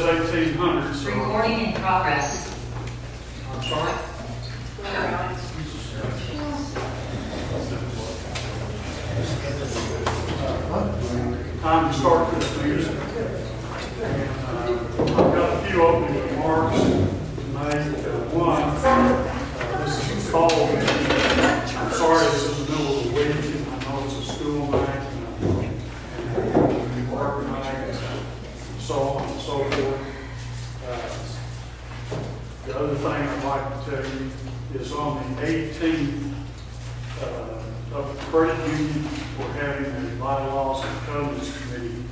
says 1800, so. Recording in progress. I'm sorry? Time to start this music. And, I've got a few opening remarks to make. One, this is a call. I'm sorry, this is the middle of the week, and I know it's a school night, and work night, and so on and so forth. The other thing I'd like to tell you is on the 18th of the credit union, we're having a bylaws and covenants committee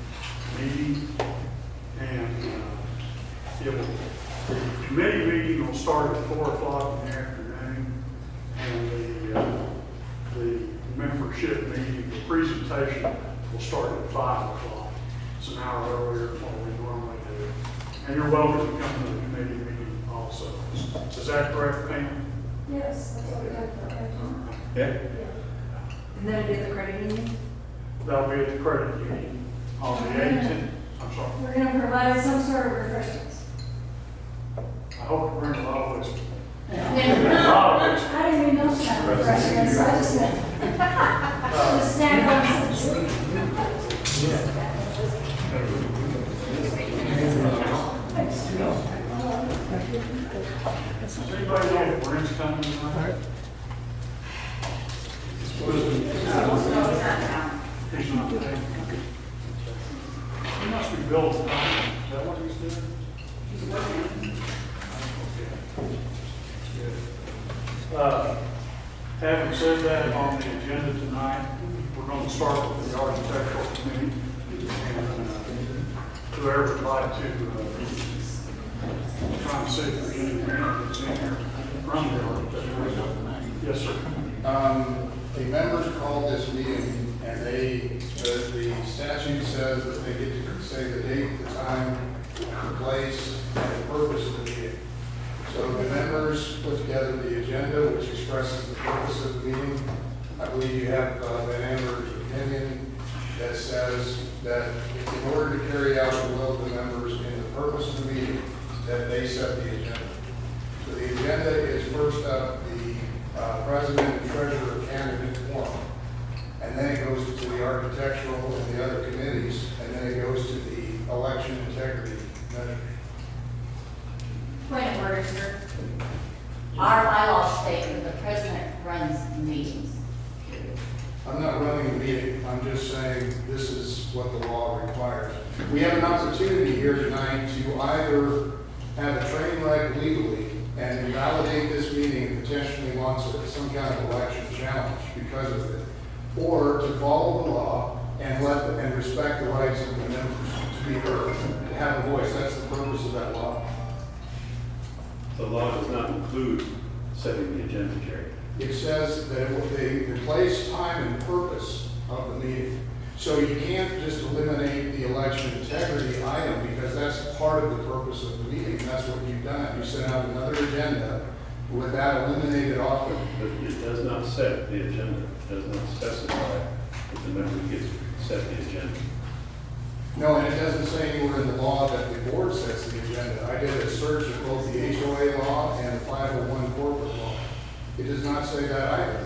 meeting. And the committee meeting will start at 4 o'clock in the afternoon. And the membership meeting, the presentation will start at 5 o'clock. It's an hour earlier than what we normally do. And you're welcome to come to the committee meeting also. Is that correct, Pam? Yes, that's what we have for our time. Yeah. And then it'll be at the credit union. That'll be at the credit union on the 18th. I'm sorry. We're gonna provide some sort of refreshments. I hope you bring a lot of whiskey. I didn't even know about refreshments, so I just went. The snack Does anybody know if Brent's coming tonight? He's not today. He must be billed tonight. Is that what he's doing? He's working. Having said that, on the agenda tonight, we're going to start with the architectural committee. And whoever would like to try and see if there's any candidates in here from the architectural. Yes, sir. The members called this meeting, and the statute says that they get to say the date, the time, the place, and the purpose of the meeting. So the members put together the agenda, which expresses the purpose of the meeting. I believe you have Van Amber's opinion that says that in order to carry out the will of the members in the purpose of the meeting, that they set the agenda. So the agenda is first up the president and treasurer candidate forum. And then it goes to the architectural and the other committees, and then it goes to the election integrity measure. Point of order, sir. Our bylaws state that the president runs meetings. I'm not running the meeting, I'm just saying this is what the law requires. We have an opportunity here tonight to either have a train wreck legally and invalidate this meeting and potentially launch some kind of election challenge because of it, or to follow the law and respect the rights of the members to be heard, to have a voice. That's the purpose of that law. The law does not include setting the agenda, Jerry. It says that the place, time, and purpose of the meeting. So you can't just eliminate the election integrity item because that's part of the purpose of the meeting. That's what you've done. You sent out another agenda with that eliminated off of. But it does not set the agenda. It does not specify that the member gets to set the agenda. No, and it doesn't say anywhere in the law that the board sets the agenda. I did a search of both the HOA law and the 501 corporate law. It does not say that either.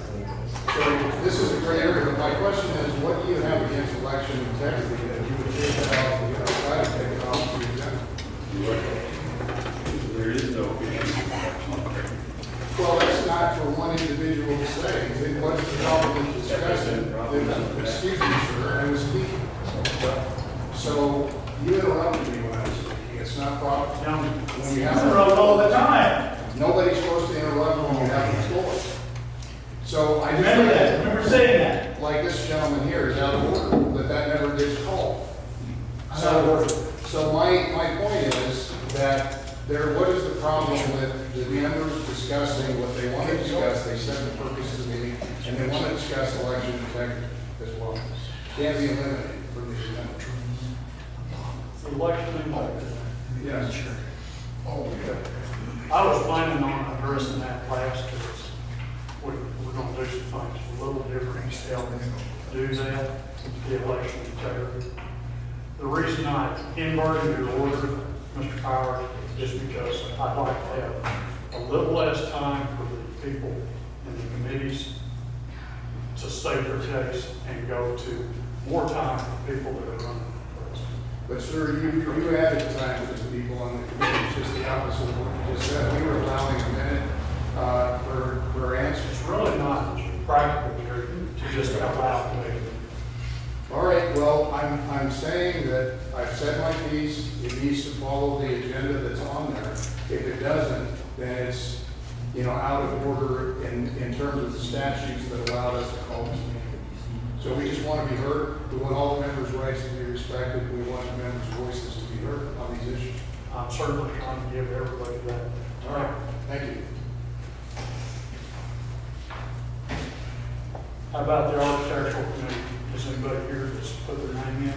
So this is a gray area, but my question is, what do you have against election integrity that you would take that off, try to take it off the agenda? There is no issue with election integrity. Well, that's not for one individual to say. What's the problem with discussing? Excuse me, sir, I was speaking. So you interrupted me when I was speaking. It's not proper. When you have all the time. nobody's supposed to interrupt when you have the floor. So I just Remember saying that. like this gentleman here is out of order, but that never gets called. So my point is that what is the problem with the members discussing what they want to discuss? They set the purpose of the meeting, and they want to discuss election integrity as well. Can't be eliminated from the agenda. Election integrity. Yes, sure. Oh, yeah. I was planning on addressing that last because we're going to do some things a little different to help do that, the election integrity. The reason I inverted your order, Mr. just because I'd like to have a little less time for the people in the committees to state their case and go to more time for people that are running for president. But sir, you added time for the people on the committee, it's just the opposite of what you just said. We were allowing a minute for answers. It's really not practical here to just allow committee. All right, well, I'm saying that I've said my piece, it needs to follow the agenda that's on there. If it doesn't, then it's, out of order in terms of the statutes that allowed us to call this meeting. So we just want to be heard, we want all members' rights to be respected, we want the members' voices to be heard on these issues. I'm certainly trying to give everybody that. All right, thank you. How about the architectural committee? Is anybody here that's put their name in?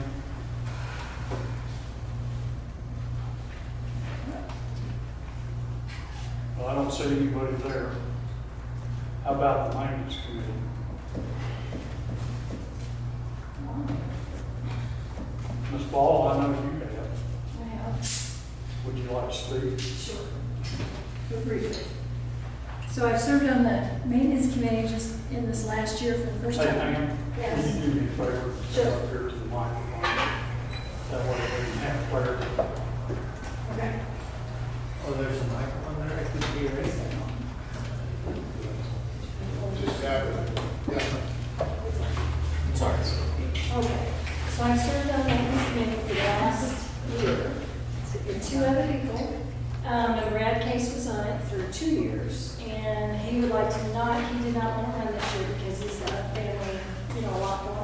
Well, I don't see anybody there. How about the maintenance committee? Ms. Ball, I know you have. Well, Would you like to speak? sure. Real briefly. So I've served on the maintenance committee just in this last year for the first Hey, time. ma'am, Yes. can you do me a favor? Sure. Step up here to the microphone. That way we can have clarity. Okay. Oh, there's a microphone there, I could be erased. Just have it. Yeah. Sorry. Okay, so I've served on the maintenance committee for the last year with two other people. And Brad Case was on it for 2 years, and he would like to not, he did not want to run this year because he's got a family, a lot going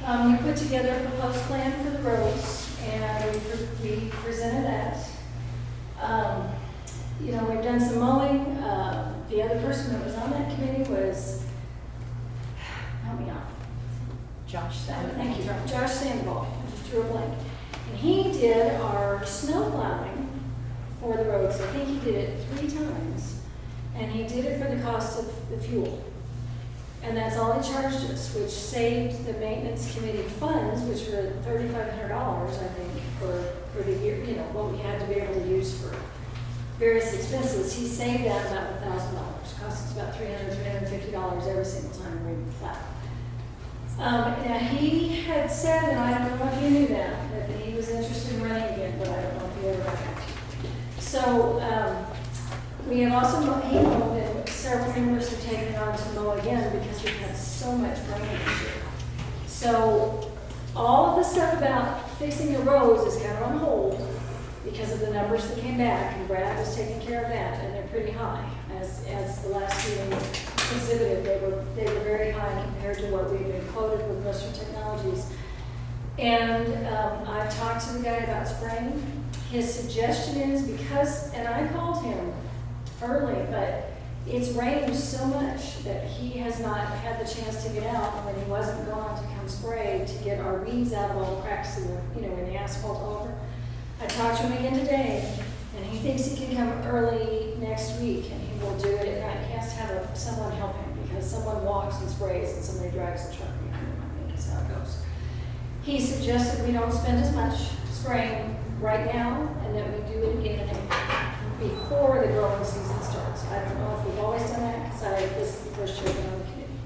on. We put together a proposed plan for the roads, and we presented that. We've done some mowing. The other person that was on that committee was, help me out. Josh said. Thank you, Josh Sandoval. I just drew a blank. And he did our snow plowing for the roads. I think he did it 3 times. And he did it for the cost of the fuel. And that's all he charged us, which saved the maintenance committee funds, which were $3,500, I think, for the year, what we had to be able to use for various expenses. He saved that about $1,000. Cost us about $300, $350 every single time we plow. Now, he had said, and I don't know if you knew that he was interested in running again, but I don't know if he ever got back to you. So, we have also he mowed, and several members have taken it on to mow again because we've had so much rain this year. So, all of the stuff about fixing the roads is kind of on hold because of the numbers that came back, and Brad was taking care of that, and they're pretty high. As the last meeting exhibited, they were very high compared to what we've been quoted with Western Technologies. And I've talked to the guy about spraying. His suggestion is because, and I called him early, but it's rained so much that he has not had the chance to get out when he wasn't gone to come spray to get our weeds out of all the cracks in the asphalt over. I talked to him again today, and he thinks he can come early next week, and he will do it at night. He has to have someone help him because someone walks and sprays and somebody drives the truck behind him, I think is how it goes. He suggested we don't spend as much spraying right now, and that we do it again before the growing season starts. I don't know if we've always done that because this is the first year I've been on the committee.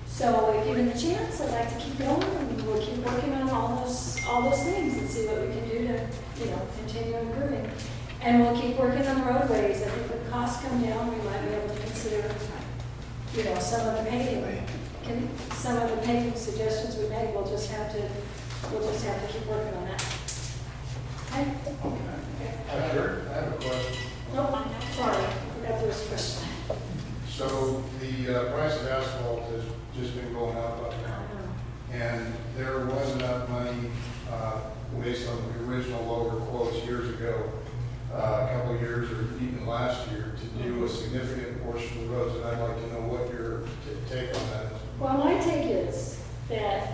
So if given the chance, I'd like to keep going, and we'll keep working on all those things and see what we can do to, continue improving. And we'll keep working on the roadways. I think when costs come down, we might be able to consider, some of the paving suggestions we made. We'll just have to keep working on that. Okay? I have a question. Nope, sorry, I forgot there was a question. So the price of asphalt has just been going up now. And there was enough money, based on the original lower quotes years ago, a couple of years or even last year, to do a significant portion of the roads. And I'd like to know what your take on that is. Well, my take is that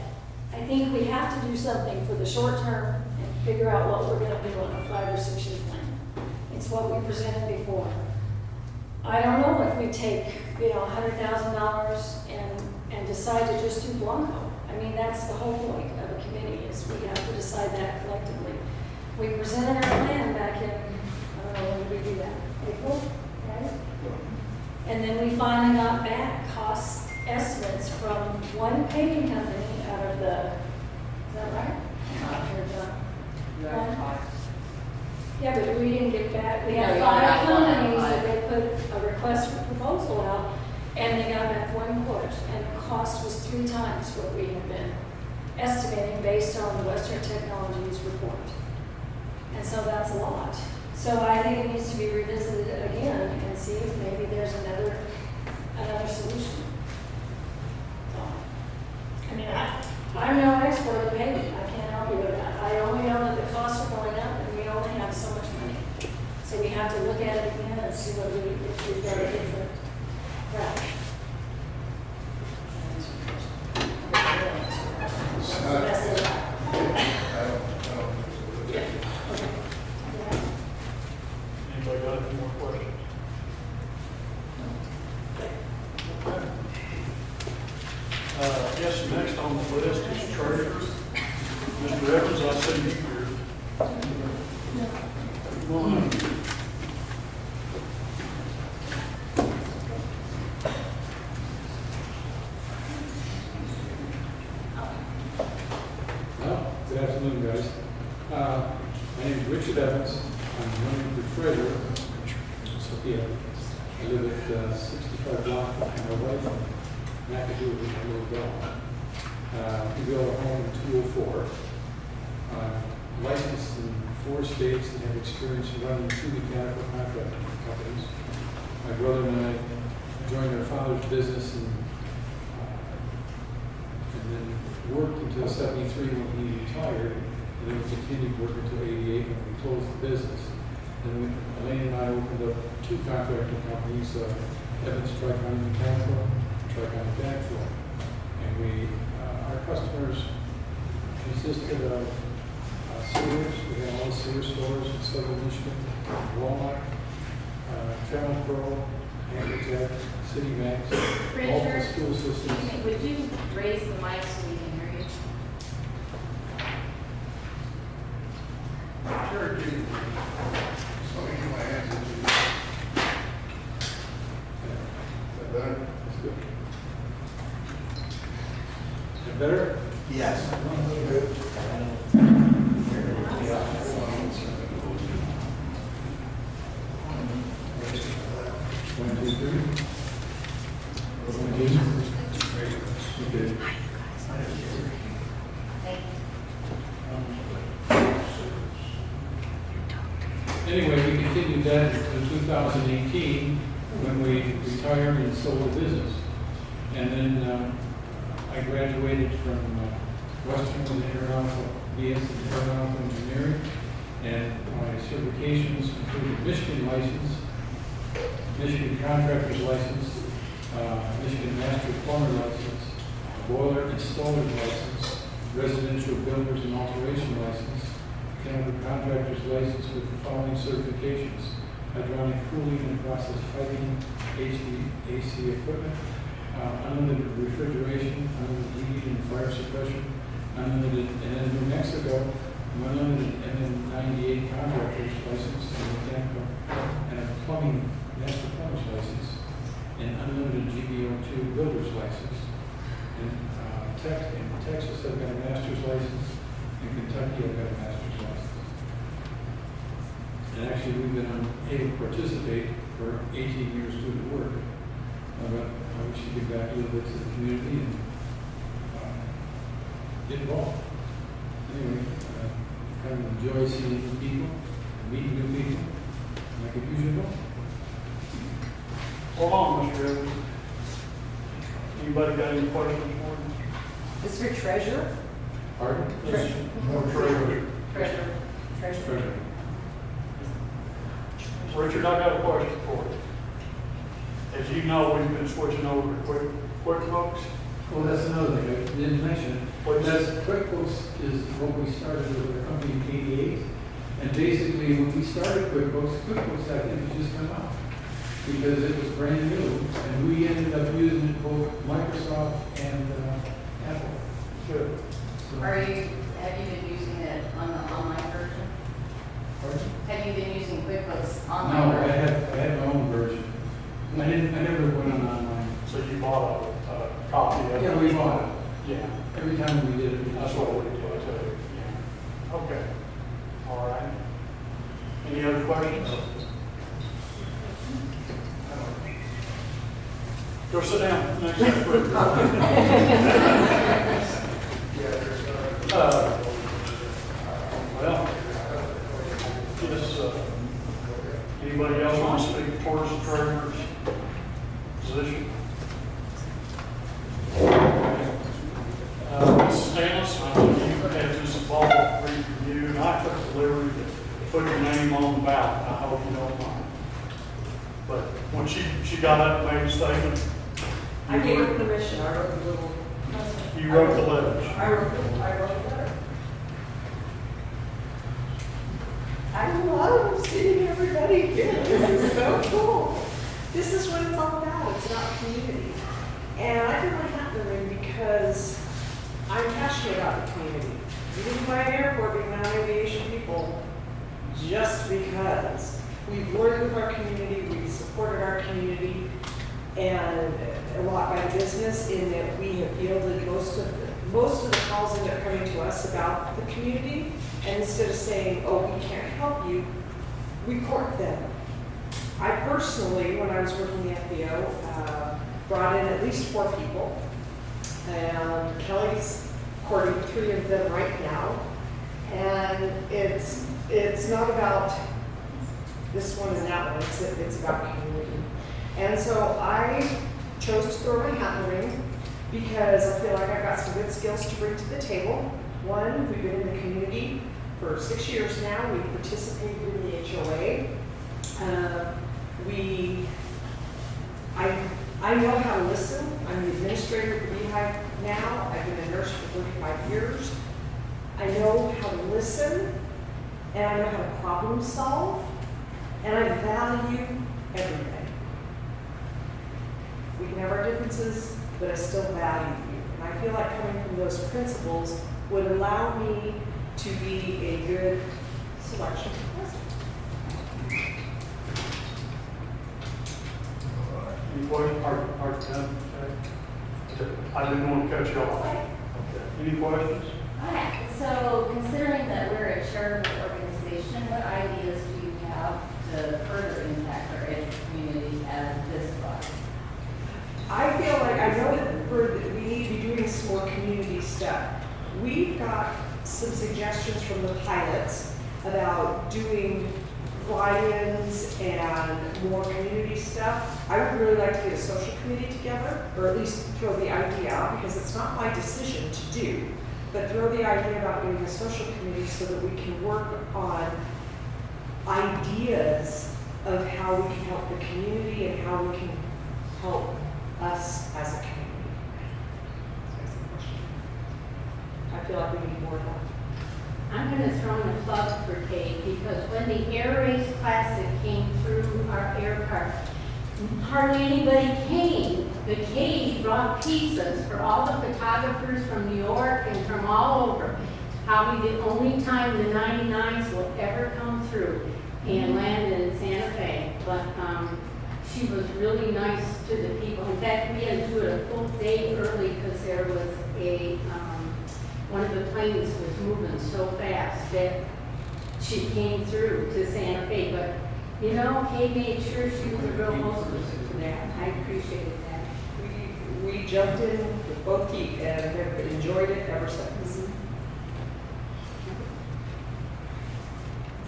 I think we have to do something for the short term and figure out what we're going to do on a 5 or 6 year plan. It's what we presented before. I don't know if we take, $100,000 and decide to just do Blanco. I mean, that's the whole point of a committee is we have to decide that collectively. We presented our plan back in did we do that? April, right? And then we finally got back cost estimates from one paving company out of the, is that right? Not here, John. One. Yeah, but we didn't get back, we No, had you 5 got one out of companies that 5. they put a request for proposal out, and they got back one quote, and the cost was 3 times what we had been estimating based on the Western Technologies report. And so that's a lot. So I think it needs to be revisited again and see if maybe there's another solution. So, I mean, I'm no expert at paving, I can't help you with that. I only know that the costs are going up and we only have so much money. So we have to look at it again and see what if we've got a different route. That's the best of that. Okay. Yeah. Anybody got any more questions? Okay. Yes, next on the list is treasurers. Mr. Evans, I see you here. Come on up. Well, good afternoon, guys. My name is Richard Evans. I'm running for treasurer. So, yeah, I live at 65 Block, and my wife from McAdoo with my little dog. We built a home in 204. Licensed in 4 states and have experience in running 2 mechanical contracting companies. My brother and I joined our father's business and then worked until 73 when he retired, and then we continued working until 88 when we closed the business. Then Elaine and I opened up 2 contracting companies, Evans Tri-County Mechanical, Tri-County Backfill. And our customers consisted of sewers. We had all the sewer stores in southern Michigan, Walmart, Trammell Crow, Ambertech, City Max, multiple Richard, school systems. would you raise the mic so we can hear you? Sure, dude. Just let me get my hands into it. Is that better? That's good. That better? Yes. One, two, three. Okay. Thank you. Anyway, we continued that in 2018 when we retired and sold the business. And then I graduated from Western with an aeronautical BS in aeronautical engineering. And my certifications included Michigan license, Michigan contractor's license, Michigan master plumber license, boiler installer license, residential builders and alteration license, chemical contractor's license with the following certifications: hydronic cooling and process piping, HVAC equipment, unlimited refrigeration, unlimited heating and fire suppression, unlimited, and in New Mexico, unlimited NM98 contractor's license and mechanical and a plumbing master plumber's license, and unlimited GBO2 builder's license. In Texas, I've got a master's license. In Kentucky, I've got a master's license. And actually, we've been able to participate for 18 years due to work. But I wish to give back a little bit to the community and get involved. Anyway, kind of enjoy seeing new people, meeting new people, like it usually goes. Hold on, Mr. Evans. Anybody got any questions for him? This for treasurer? Pardon? More treasurer. Treasurer. Treasurer. Treasurer. Richard, I got a question for you. As you know, we've been switching over to QuickBooks. Well, that's another thing I didn't mention. Please. That's QuickBooks is what we started with our company in '88. And basically, when we started QuickBooks I think had just come out because it was brand new, and we ended up using both Microsoft and Apple. Good. So, Have you been using it on the online version? pardon? Have you been using QuickBooks online No, I version. had my own version. I never went on online. So you bought a copy of it? Yeah, we bought it. Yeah, Every time we did it. we that's just what bought we it. did too, yeah. Okay, all right. Any other questions? Go sit down, next group. Well, just, anybody else want to speak towards the treasurer's position? Mrs. Stannis, I know you had this involved review, and I took the liberty to put your name on the ballot. I hope you don't mind. But when she got up and made a statement, I gave her permission, I wrote a little. you wrote the letters. I wrote a letter. I love seeing everybody here, this is so cool. This is what it's all about, it's about community. And I put my hat in the ring because I'm passionate about the community. We didn't buy an airport being non-aviation people just because. We've worked with our community, we've supported our community, and a lot by business in that we have fielded most of the calls end up coming to us about the community. And instead of saying, oh, we can't help you, we court them. I personally, when I was working the FBO, brought in at least 4 people. And Kelly's courting 3 of them right now. And it's not about this one and that one, it's about community. And so I chose to throw my hat in the ring because I feel like I've got some good skills to bring to the table. One, we've been in the community for 6 years now. We've participated in the HOA. I know how to listen. I'm the administrator of the Beehive now. I've been a nurse for 35 years. I know how to listen, and I know how to problem solve, and I value everybody. We can have our differences, but I still value you. And I feel like coming from those principles would allow me to be a good selection for president. Any questions? Are done? Okay. I didn't want to cut you off. Okay. Any questions? Okay, so considering that we're a charitable organization, what ideas do you have to further impact our community as this body? I feel like I know that we need to be doing some more community stuff. We've got some suggestions from the pilots about doing fly-ins and more community stuff. I would really like to get a social committee together, or at least throw the idea out, because it's not my decision to do, but throw the idea about doing a social committee so that we can work on ideas of how we can help the community and how we can help us as a community. That's the question. I feel like we need more of that. I'm going to throw in a plug for Cade because when the Air Race Classic came through our air park, hardly anybody came. But Cade brought pizzas for all the photographers from New York and from all over. Probably the only time the 99s will ever come through and land in Santa Fe. But she was really nice to the people. In fact, we had to do it a full day early because there was one of the planes was moving so fast that she came through to Santa Fe. But, you know, Kay made sure she was a real hostess for that. I appreciated that. We jumped in with both feet and have enjoyed it ever since.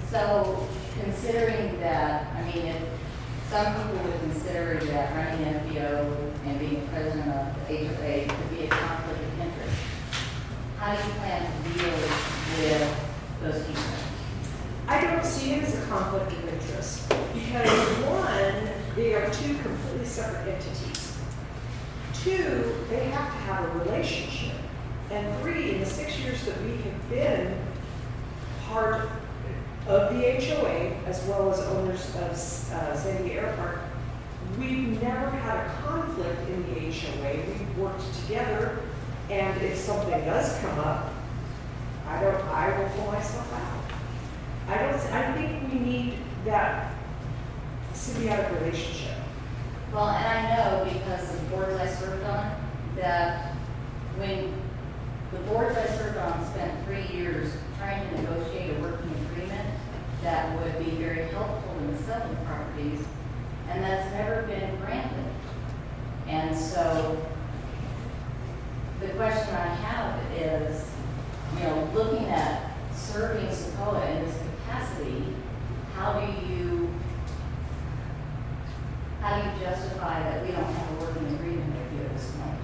So considering that, I mean, if some people would consider that running an FBO and being president of the HOA could be a conflict of interest, how do you plan to deal with those people? I don't see it as a conflict of interest because one, they are 2 completely separate entities. 2, they have to have a relationship. And 3, in the 6 years that we have been part of the HOA, as well as owners of Sandia Air Park, we've never had a conflict in the HOA. We've worked together, and if something does come up, I will pull myself out. I think we need that symbiotic relationship. Well, and I know because of the boards I served on, that when the boards I served on spent 3 years trying to negotiate a working agreement that would be very helpful in the selling properties, and that's never been granted. And so the question I have is, looking at serving Socoa in this capacity, how do you justify that we don't have a working agreement with you at this point?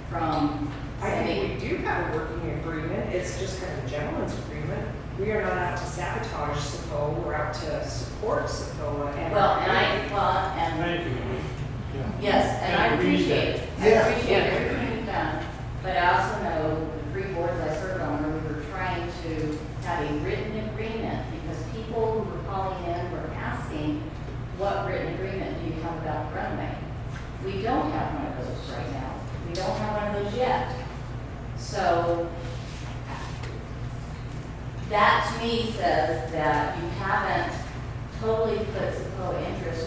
From I think sending, we do have a working agreement, it's just kind of a gentleman's agreement. We are not out to sabotage Socoa, we're out to support Socoa and. and Thank you. Yeah. yes, and I Thank you. appreciate it. I Yeah. appreciate everything you've done, but I also know the 3 boards I served on where we were trying to have a written agreement because people who were calling in were asking, what written agreement do you have about the runway? We don't have one of those right now. We don't have one of those yet. So that to me says that you haven't totally put Socoa interest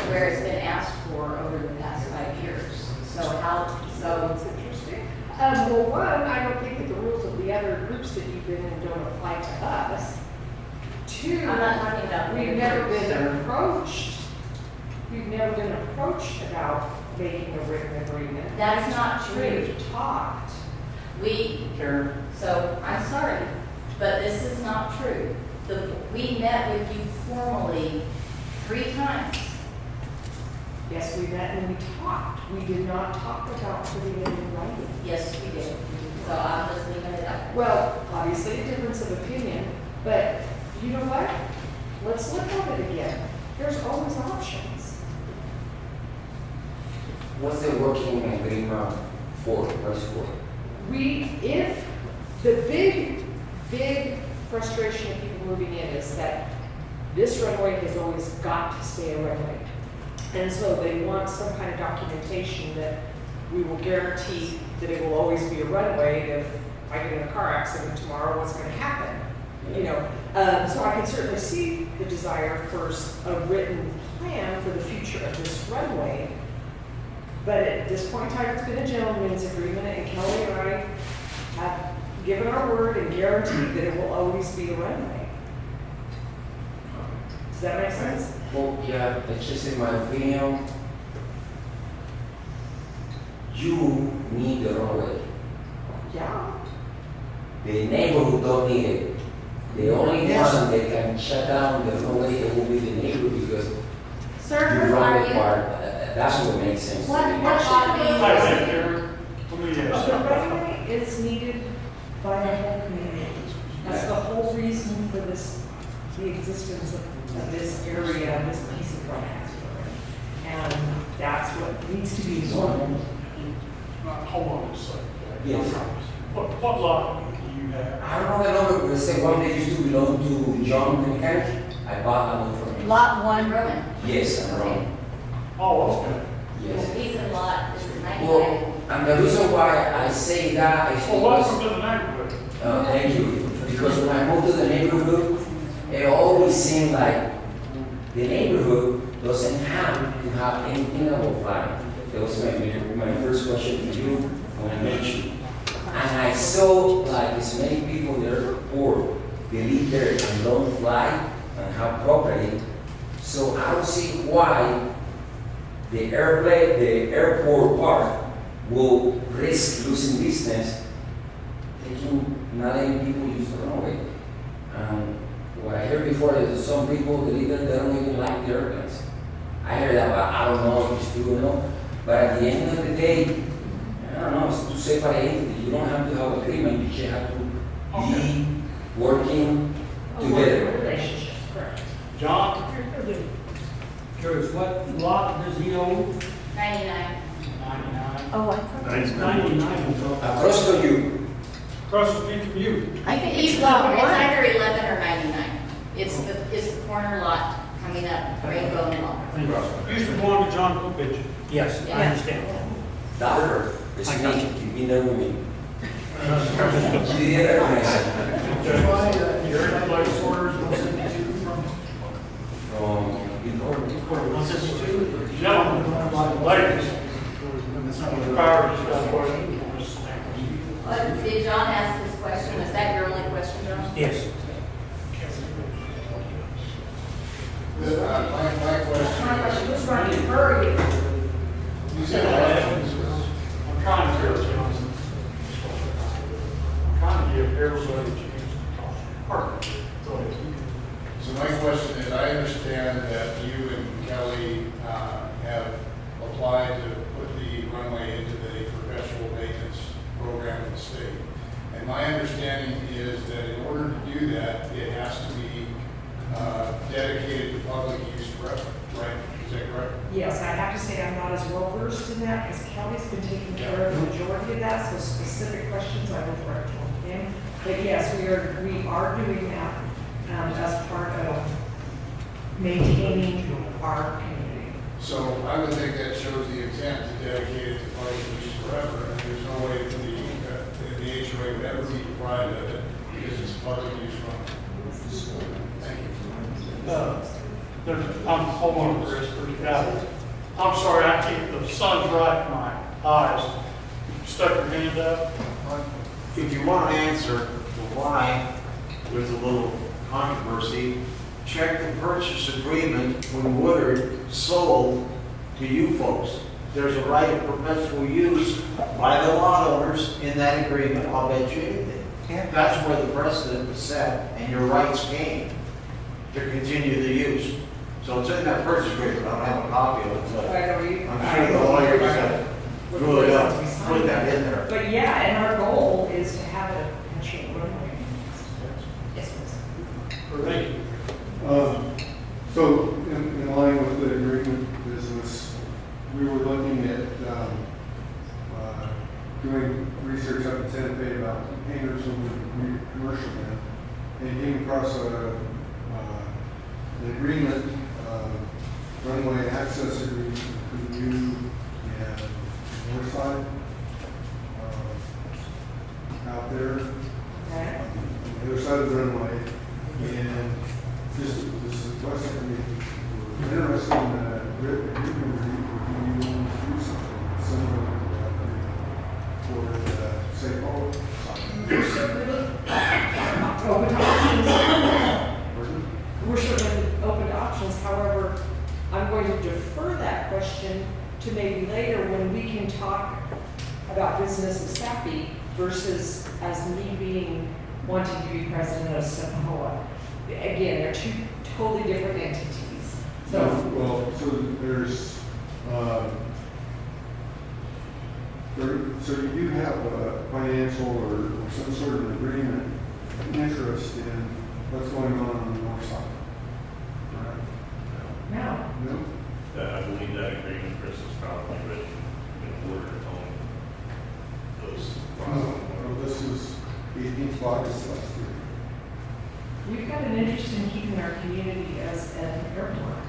where it's been asked for over the past 5 years. So It's interesting. Well, one, I don't think that the rules of the other groups that you've been in don't apply to us. 2, I'm not talking about. we've never been approached. We've never been approached about making a written agreement. That's not true. We've talked. Karen? So, I'm sorry, but this is not true. We met with you formally 3 times. Yes, we met and we talked. We did not talk about putting it in writing. Yes, we did. So I'm just leaving it up. Well, obviously a difference of opinion, but you know what? Let's look at it again. There's always options. What's the working agreement for? What is for? If the big frustration of people moving in is that this runway has always got to stay a runway. And so they want some kind of documentation that we will guarantee that it will always be a runway. If I get in a car accident tomorrow, what's going to happen? So I can certainly see the desire for a written plan for the future of this runway. But at this point in time, it's been a gentleman's agreement, and Kelly and I have given our word and guaranteed that it will always be a runway. Does that make sense? Well, yeah, it's just in my opinion, you need the runway. Yeah. The neighborhood don't need it. The only Yes. one that can shut down the runway, it will be the neighborhood because Sir, you who run are the you? part. That's what makes sense. to What me. lot do you Hi, live Karen. Let me The ask you. runway is needed by the whole community. That's the whole reason for the existence of this area, this piece of runway. And that's what needs to be zoned. Hold on a second. Yes. What lot do you have? I don't know the number, but it's the one that used to belong to John the mechanic. I bought that one from him. Lot 1, Roman. Yes, I'm wrong. Oh, okay. Yes. He's in lot, this is 99. Well, and the reason why I say that is Well, because, welcome to the neighborhood. thank you, because when I moved to the neighborhood, it always seemed like the neighborhood doesn't have to have anything about flying. That was my first question to you when I met you. And I saw like as many people there poor, they live there and don't fly and have property. So I don't see why the airport part will risk losing business, not letting people use the runway. What I heard before is some people that live there, they don't even like the airplanes. I heard that, but I don't know if it's true or not. But at the end of the day, I don't know, it's to separate entity. You don't have to have agreement, you just have to be working together. Relationship, correct. John? Curious, what lot does he own? 99. 99. Oh, I thought. 99. Across from you, Across the street from you. I think It's it's lot it's one. either 11 or 99. It's the corner lot coming up Rainbow and Law. Used to belong to John Coopage. Yes, Yeah. I understand. daughter, it's I got me, you. you've been there with me. She did recognize it. Your place orders 162 from? From, you know, Ladies, prior to that question, Did John ask this question? Was that your only question, John? Yes. My That's my question, question. Who's running for you? you said, I'm trying to, Johnson. I'm trying to give everybody a chance to talk. Pardon. Go ahead. so my question is, I understand that you and Kelly have applied to put the runway into the perpetual maintenance program of the state. And my understanding is that in order to do that, it has to be dedicated to public use forever, right? Is that correct? Yes, I have to say I'm not as well versed in that because Kelly's been taking care of the majority of that, so specific questions I will direct to him. But yes, we are doing that as part of maintaining our community. So I would think that shows the intent to dedicate it to public use forever, and there's no way that the HOA would ever be deprived of it because it's public use from. Thank you. Hold on, Chris, you got it. I'm sorry, the sun's right in my eyes. You stuck your hand up. If you want to answer the why there's a little controversy, check the purchase agreement when Woodard sold to you folks. There's a right of perpetual use by the lot owners in that agreement, I'll bet you anything. That's where the precedent was set and your rights came to continue the use. So it's in that purchase agreement, I don't have a copy of it, but I'm sure the lawyers have really put that in there. But yeah, and our goal is to have a perpetual runway. Yes, please. Thank you. So, in line with the agreement business, we were looking at doing research up in Santa Fe about hangars on the commercial end, and came across an agreement, runway access agreement between you and Northside out there, Okay. on the other side of the runway, and this is a question for me. We're interested in agreement where you want to do something similar to that for the St. Paul side. We're certainly open to options. Pardon? We're certainly open to options. However, I'm going to defer that question to maybe later when we can talk about business of SAPI versus as me wanting to be president of Sapahoa. Again, they're two totally different entities. So, Well, so there's, so you do have a financial or some sort of agreement, interest in what's going on the north side, right? no. No? I believe that agreement, Chris, is probably written in order to own those. Well, this is 18th of August last year. We've got an interest in keeping our community as an airport,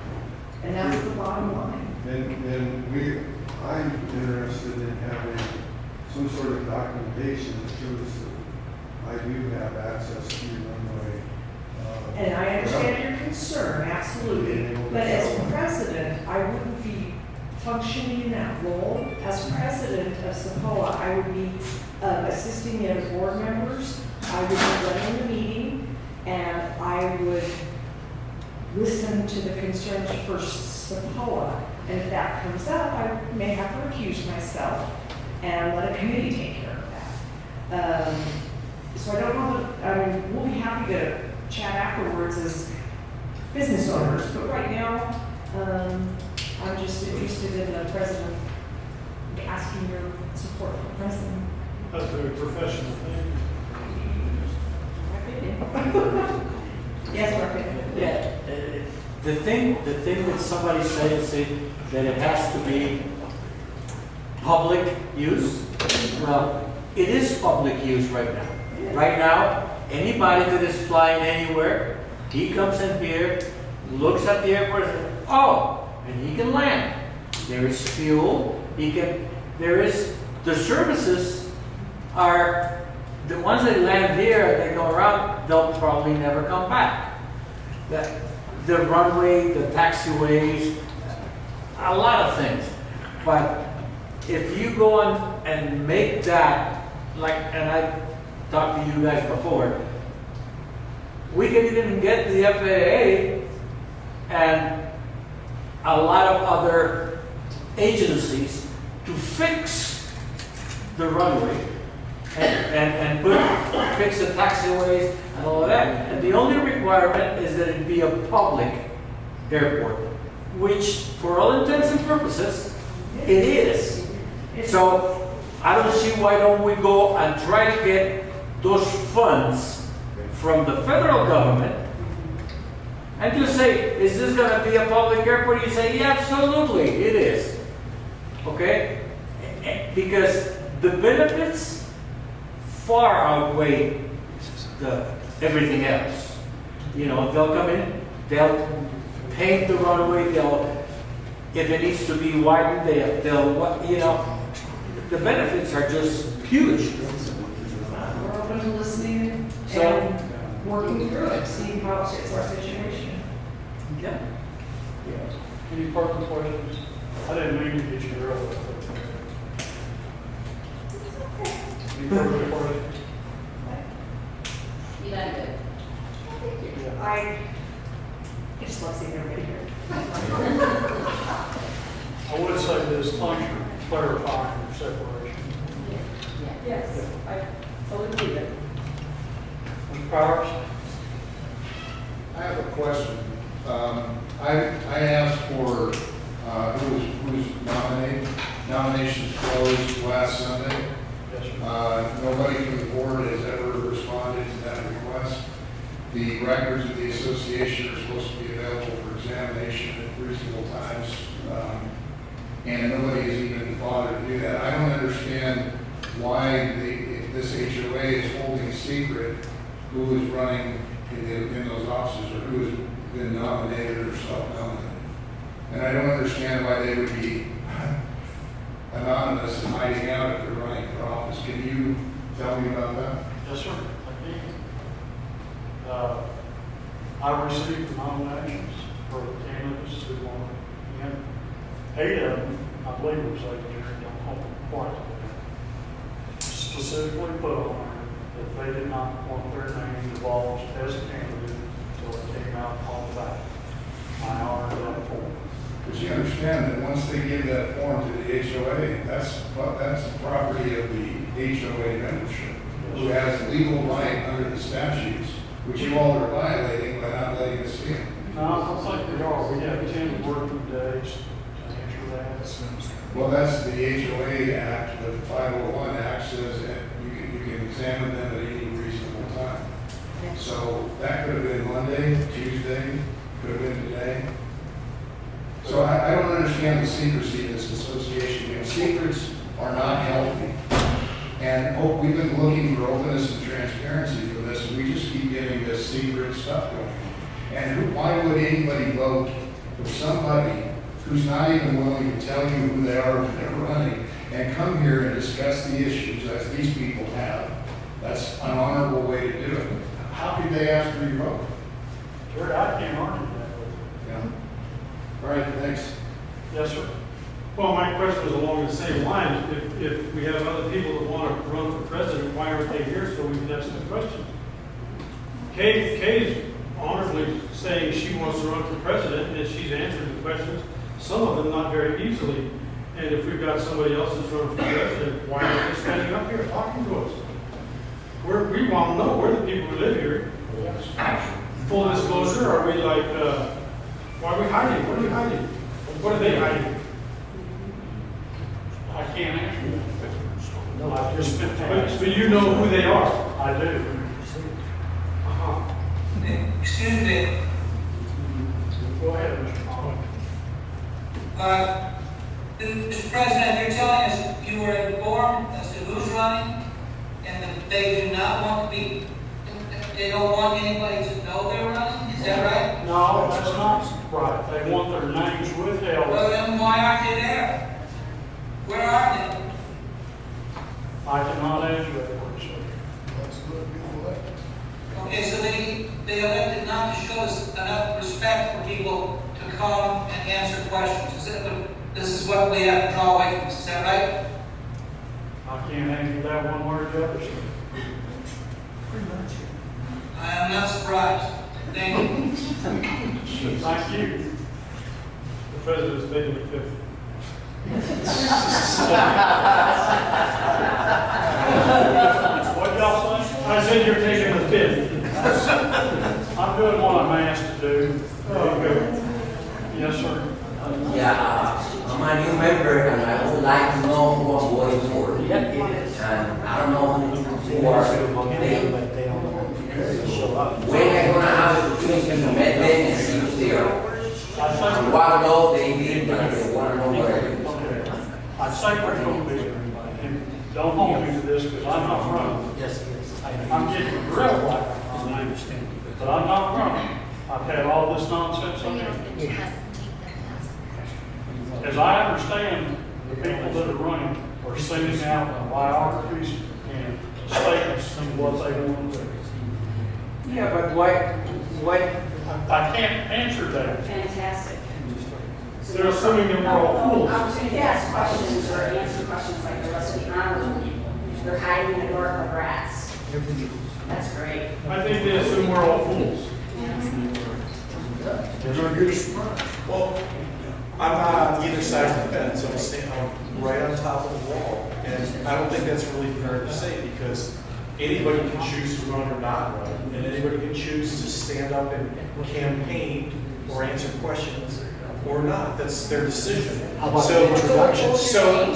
and that's the bottom line. And I'm interested in having some sort of documentation that shows that I do have access to your runway. And I understand your concern, absolutely. But as president, I wouldn't be functioning in that role. As president of SAPOA, I would be assisting the other board members. I would be running the meeting, and I would listen to the concerns for SAPOA. And if that comes up, I may have to recuse myself and let a committee take care of that. So I don't know, I mean, we'll be happy to chat afterwards as business owners, but right now, I'm just interested in the president, asking your support for the president. That's a very professional thing. Yes, Mark. Yeah, the thing that somebody said that it has to be public use. Well, it is public use right now. Right now, anybody that is flying anywhere, he comes in here, looks at the airport, and says, oh, and he can land. There is fuel. The services are, the ones that land here, they go around, they'll probably never come back. The runway, the taxiways, a lot of things. But if you go on and make that, like, and I talked to you guys before, we can even get the FAA and a lot of other agencies to fix the runway and fix the taxiways and all of that. And the only requirement is that it be a public airport, which for all intents and purposes, it is. So I don't see why don't we go and try to get those funds from the federal government and just say, is this going to be a public airport? You say, yeah, absolutely, it is. Okay? Because the benefits far outweigh everything else. You know, they'll come in, they'll paint the runway, if it needs to be widened, they'll, you know, the benefits are just huge. We're open to listening So- and working through it, seeing how it fits our situation. Yeah. Any further questions? I didn't mean to get you early. Any further questions? You done good. I just love seeing everybody here. I would say this, thanks for clarifying your separation. Yes, I fully believe it. Mr. Powers? I have a question. I asked for, who's nominated, nominations closed last Sunday. Yes, sir. Nobody from the board has ever responded to that request. The records of the association are supposed to be available for examination at reasonable times, and nobody has even bothered to do that. I don't understand why this HOA is holding secret who is running in those offices or who has been nominated or self-nominated. And I don't understand why they would be anonymous and hiding out if they're running for office. Can you tell me about that? Yes, sir. I received the nominations for the candidates who want to in. 8 of them, I believe it was 8, Jerry, don't hold me quite to that. Specifically put on there that they did not want their name divulged as a candidate until it came out on the back. I honored that form. But you understand that once they give that form to the HOA, that's the property of the HOA membership, who has legal right under the statutes, which you all are violating by not letting us see them. No, I don't think we are. We have 10 working days to answer that. Well, that's the HOA Act, but the 501 Act says that you can examine them at any reasonable time. So that could have been Monday, Tuesday, could have been today. So I don't understand the secrecy of this association. You know, secrets are not healthy. And we've been looking for openness and transparency for this, and we just keep getting this secret stuff going. And why would anybody vote for somebody who's not even willing to tell you who they are when they're running and come here and discuss the issues as these people have? That's an honorable way to do it. How could they ask for your vote? Jerry, I can't argue that with you. Yeah. All right, thanks. Yes, sir. Well, my question was along the same lines. If we have other people that want to run for president, why aren't they here so we can ask them questions? Kay is honorably saying she wants to run for president, and she's answering the questions, some of them not very easily. And if we've got somebody else that's running for president, why aren't they standing up here talking to us? We want to know, we're the people who live here. Full disclosure, are we like, why are we hiding? What are we hiding? What are they hiding? I can't answer that. No, I've just been but you know who they are. I do. Uh-huh. Excuse me. Go ahead, Mr. Conley. Mr. President, you're telling us you were informed as to who's running and that they do not want to be, they don't want anybody to know they're running? Is that right? No, that's not right. They want their names withheld. Well, then why aren't they there? Where are they? I cannot answer that question. Okay, so they elected not to show us enough respect for people to come and answer questions. Is that this is what we have to draw away from, is that right? I can't answer that one way or the other, sir. I am not surprised. Thank you. Thank you. The president's been the fifth. What y'all say? I said you're taking the fifth. I'm doing what I'm asked to do. Yes, sir. Yeah, I'm a new member and I would like to know who I'm voting for. And I don't know who are they. When am I gonna have the opportunity to meet them and see if they are? A while ago they did, but they want to know where. I say we're going to be, and don't hold me to this because I'm not running. Yes, I'm getting grilled like I'm I understand. but I'm not running. I've had all this nonsense on me. As I understand, the people that are running are sending out biographies and statements of what they want to do. Yeah, but why, I can't answer that. Fantastic. They're assuming that we're all fools. Opportunity to ask questions or answer questions like the rest of the honorable people. They're hiding in the dark like rats. That's great. I think they assume we're all fools. They're gonna get a surprise. Well, I'm not on either side of the fence, I'm right on top of the wall. And I don't think that's really fair to say, because anybody can choose to run or not run, and anybody can choose to stand up and campaign or answer questions or not. That's their decision. How about So- an introduction? So,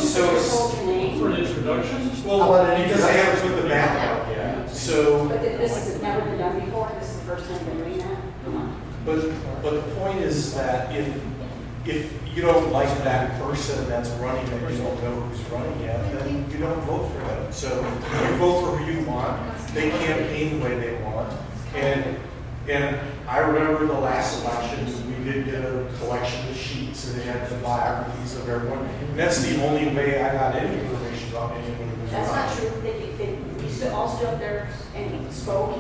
For an introduction? well, because they haven't put the map out yet. So, But this has never been done before. This is the first time they're doing that. Come on. but the point is that if you don't like that person that's running, that you don't know who's running yet, then you don't vote for them. So you vote for who you want. They campaign the way they want. And I remember the last election, we did get a collection of sheets and they had the biographies of everyone. And that's the only way I got any information about anyone who was That's not running. true. We still all stood up there and spoke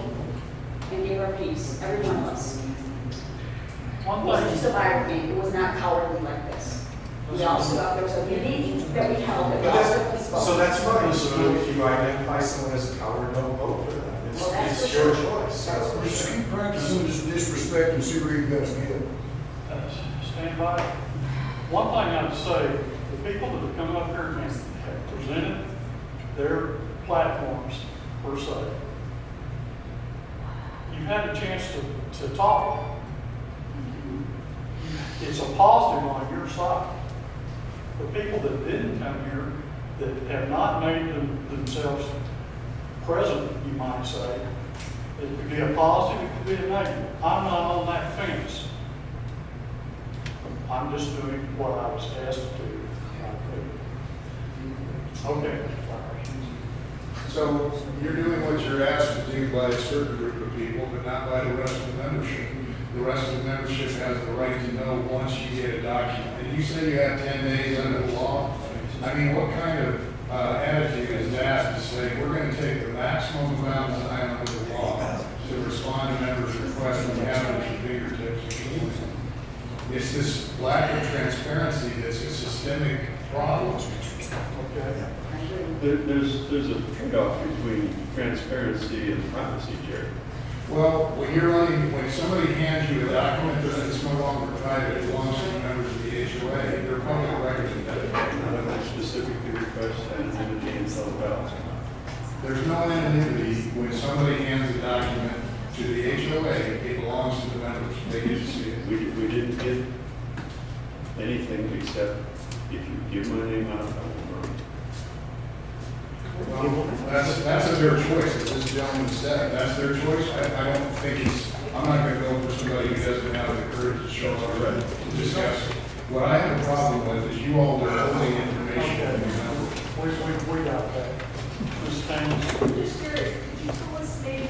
and gave our piece. Every one of us. It One wasn't thing, just a biography. It was not cowardly like this. We all stood up. There was a meeting that we held that we But all stood up and that's, spoke. so that's fine. So if you identify someone as a coward, don't vote for them. Well, that's It's for your sure. choice. That's for Just sure. keep practicing this disrespect and see where you guys get. stand by. One thing I'd say, the people that have come up here and have presented their platforms per se, you've had a chance to talk. It's a positive on your side. The people that didn't come here, that have not made themselves present, you might say, it could be a positive, it could be a negative. I'm not on that fence. I'm just doing what I was asked to do. Okay. So you're doing what you're asked to do by a certain group of people, but not by the rest of the membership. The rest of the membership has the right to know once you get a document. And you say you have 10 days under the law. I mean, what kind of attitude is that to say, we're going to take the maximum amount of time under the law to respond to members' requests when we have it at your fingertips? It's this lack of transparency that's a systemic problem. Okay. There's a trade-off between transparency and privacy, Jerry. Well, when somebody hands you a document, it's no longer private, it belongs to the members of the HOA, they're public records. Not specifically request anonymity and so about. There's no anonymity when somebody hands a document to the HOA, it belongs to the members, they get to see it. We didn't get anything except if you give my name out, I will run. Well, that's their choice, as this gentleman said, that's their choice. I don't think I'm not gonna go for somebody who doesn't have the courage to show up to discuss. What I have a problem with is you all are holding information from your members. We got that. Ms. Thames? Just curious, could you tell us maybe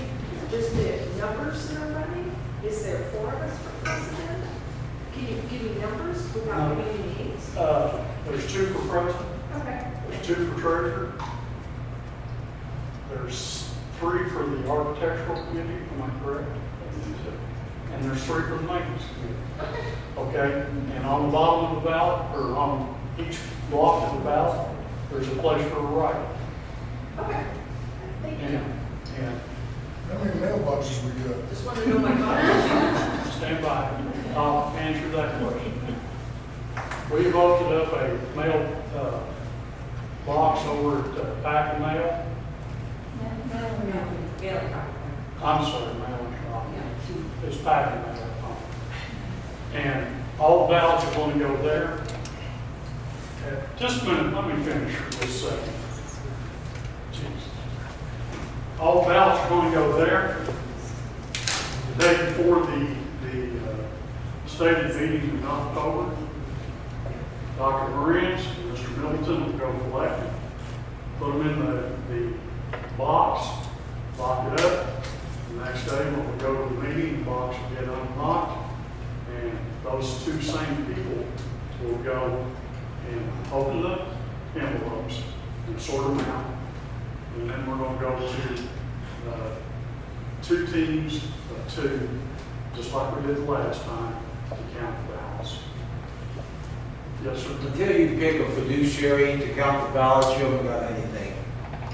just the numbers that are running? Is there 4 of us for president? Can you give me numbers without giving any names? There's 2 for president, Okay. there's 2 for treasurer. There's 3 for the architectural committee, am I correct? And there's 3 for the maintenance committee. Okay, and on the bottom of the ballot, or on each block of the ballot, there's a place for a write. Okay. Thank you. And How many mailboxes we got? Just wanted to know my comment. stand by, I'll answer that question. We voted up a mail, box over at Pack and Mail. I'm sorry, mail and shop. It's Pack and Mail. And all the ballots are going to go there. Just a minute, let me finish this second. Jeez. All the ballots are going to go there. The day before the stated meeting in October, Dr. Marines, Mr. Middleton will go collect them, put them in the box, lock it up. The next day, when we go to the meeting, the box will get unlocked, and those two same people will go and open the envelopes and sort them out. And then we're going to go to two teams of two, just like we did the last time, to count the ballots. Yes, sir. Until you pick a fiduciary to count the ballots, you haven't got anything.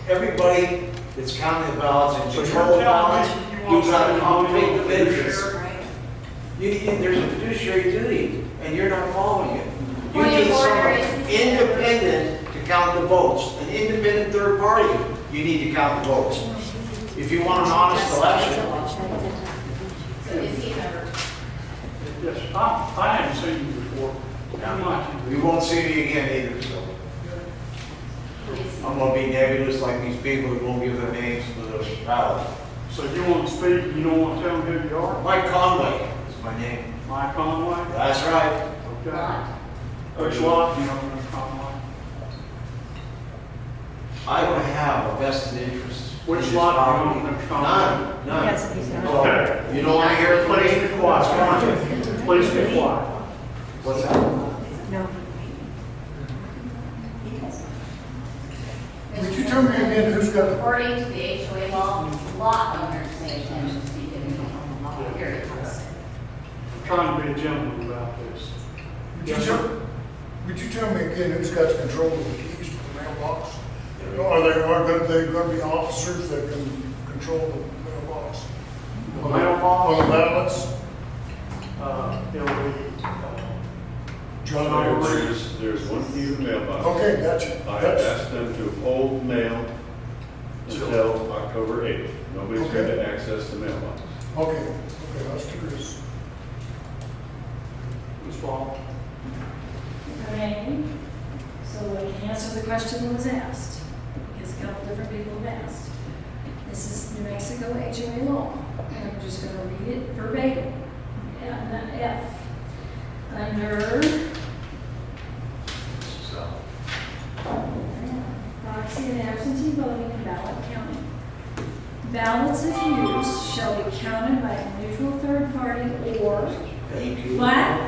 Everybody that's counting the ballots and So control you're the telling ballots, me you want you've got a somebody conflict to of be a interest. fiduciary? There's a fiduciary duty, and you're not following it. You Point of need order someone is- independent to count the votes, an independent third party, you need to count the votes. If you want an honest election, So is he a member? Yes, I haven't seen you before. How much? you won't see me again either, so. I'm gonna be nebulous like these people that won't give their names for the ballot. So you want to speak, you don't want to tell me who you are? Mike Conway is my name. Mike Conway? That's right. Okay. Which lot do you know Mr. Conway? I don't have a vested interest. in Which this lot property. do you own, Mr. Conway? None. Yes, he's not. So, Okay. you don't want to hear it from Please me? be quiet. That's fine. Please be quiet. What's that? Would you tell me again who's got the, According to the HOA law, lot owners may attend to speak in the period. I'm trying to be a gentleman about this. would you tell me again who's got the control of the keys to the mailbox? Are they going to be officers that can control the mailbox? The mailbox? On the ballots? It'll be, John There's one key to the mailbox. Okay, gotcha. I have asked them to hold mail until October 8th. Nobody's going Okay. to access the mailbox. Okay, I was curious. Ms. Ball. Okay, so I can answer the question that was asked, because a couple different people have asked. This is New Mexico HOA law, and I'm just gonna read it verbatim. And F, under proxy and absentee voting and ballot counting. Ballots, if used, shall be counted by a neutral third party or Thank you.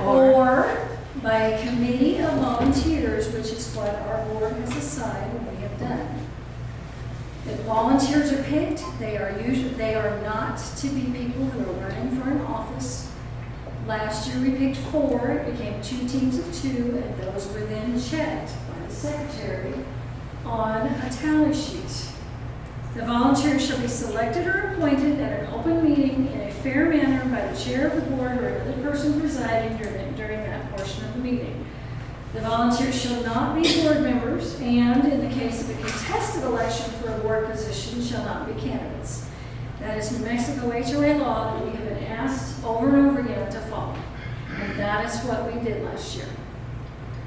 or by a committee of volunteers, which is what our board has assigned and we have done. If volunteers are picked, they are not to be people who are running for an office. Last year we picked 4, it became 2 teams of 2, and those were then checked by the secretary on a tally sheet. The volunteers shall be selected or appointed at an open meeting in a fair manner by the chair of the board or another person presiding during that portion of the meeting. The volunteers shall not be board members, and in the case of a contested election for a board position, shall not be candidates. That is New Mexico HOA law that we have been asked over and over again to follow. And that is what we did last year.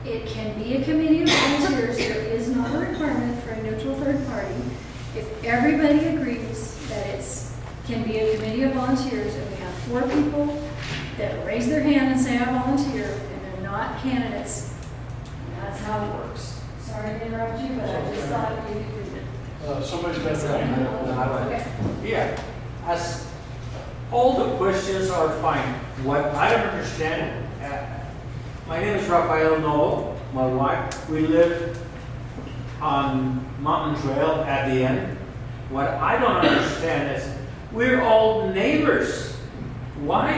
It can be a committee of volunteers. There is not a requirement for a neutral third party. If everybody agrees that can be a committee of volunteers, and we have 4 people that raise their hand and say, I volunteer, and they're not candidates, that's how it works. Sorry to interrupt you, but I just thought you could read it. Somebody's got their hand up. Okay. Yeah, as, all the questions are fine. What I don't understand, my name is Rafael Novo, my wife, we live on Mountain Trail at the end. What I don't understand is, we're all neighbors. Why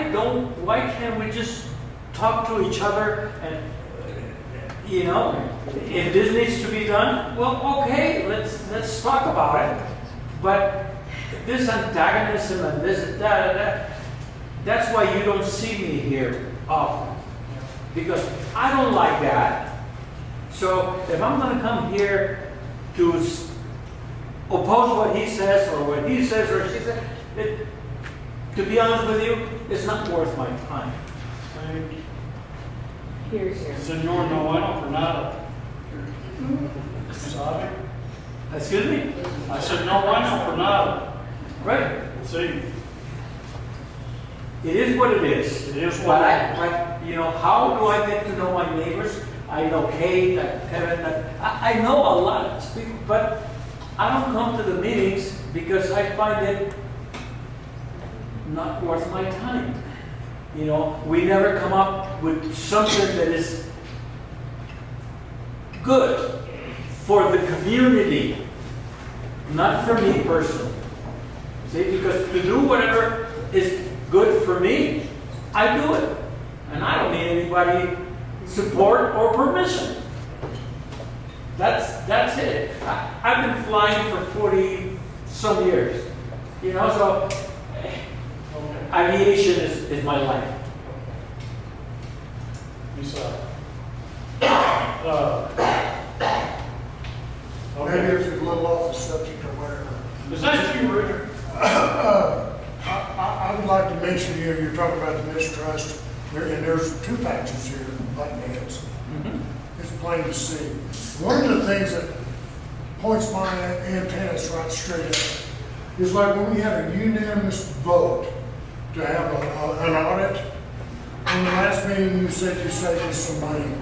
can't we just talk to each other and you know, if this needs to be done, well, okay, let's talk about it. But this antagonism and this, that's why you don't see me here often. Because I don't like that. So if I'm gonna come here to oppose what he says or what he says or she says, to be honest with you, it's not worth my time. Here's your. Senor, no bueno for nada. ¿Sabe? Excuse me? I said no bueno for nada. Right. See, It is what it is. it is what. But you know, how do I get to know my neighbors? I know Kate, Kevin, I know a lot of people, but I don't come to the meetings because I find it not worth my time. You know, we never come up with something that is good for the community, not for me personally. See, because to do whatever is good for me, I do it. And I don't need anybody support or permission. That's it. I've been flying for 40 some years. You know, so aviation is my life. Besides. Maybe it's a little off the subject or whatever. Is that you, Richard? I would like to mention here, you're talking about the mistrust, and there's two factions here, button heads. It's plain to see. One of the things that points my antennas right straight up is like when we had a unanimous vote to have an audit. In the last meeting, you said you saved us some money.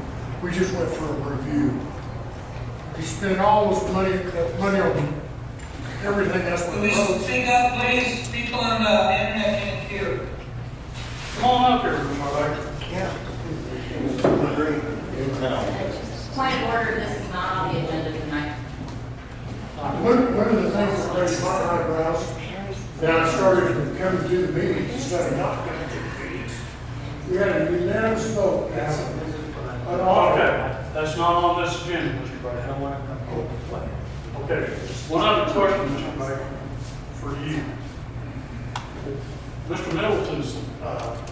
We just went for a review. You spent all this money on everything else with Will you roads. speak up, please? People on the internet can't hear. Come on up here, my lady. Yeah. Point of order, this is not on the agenda tonight. One of the things that raised my eyebrows, and I started coming to the meetings instead of not coming to the meetings. We had a unanimous vote, an audit. Okay, that's not on this agenda, Mr. Baker. I don't want to come over the flag. Okay, one other question, Mr. Baker, for you. Mr. Middleton's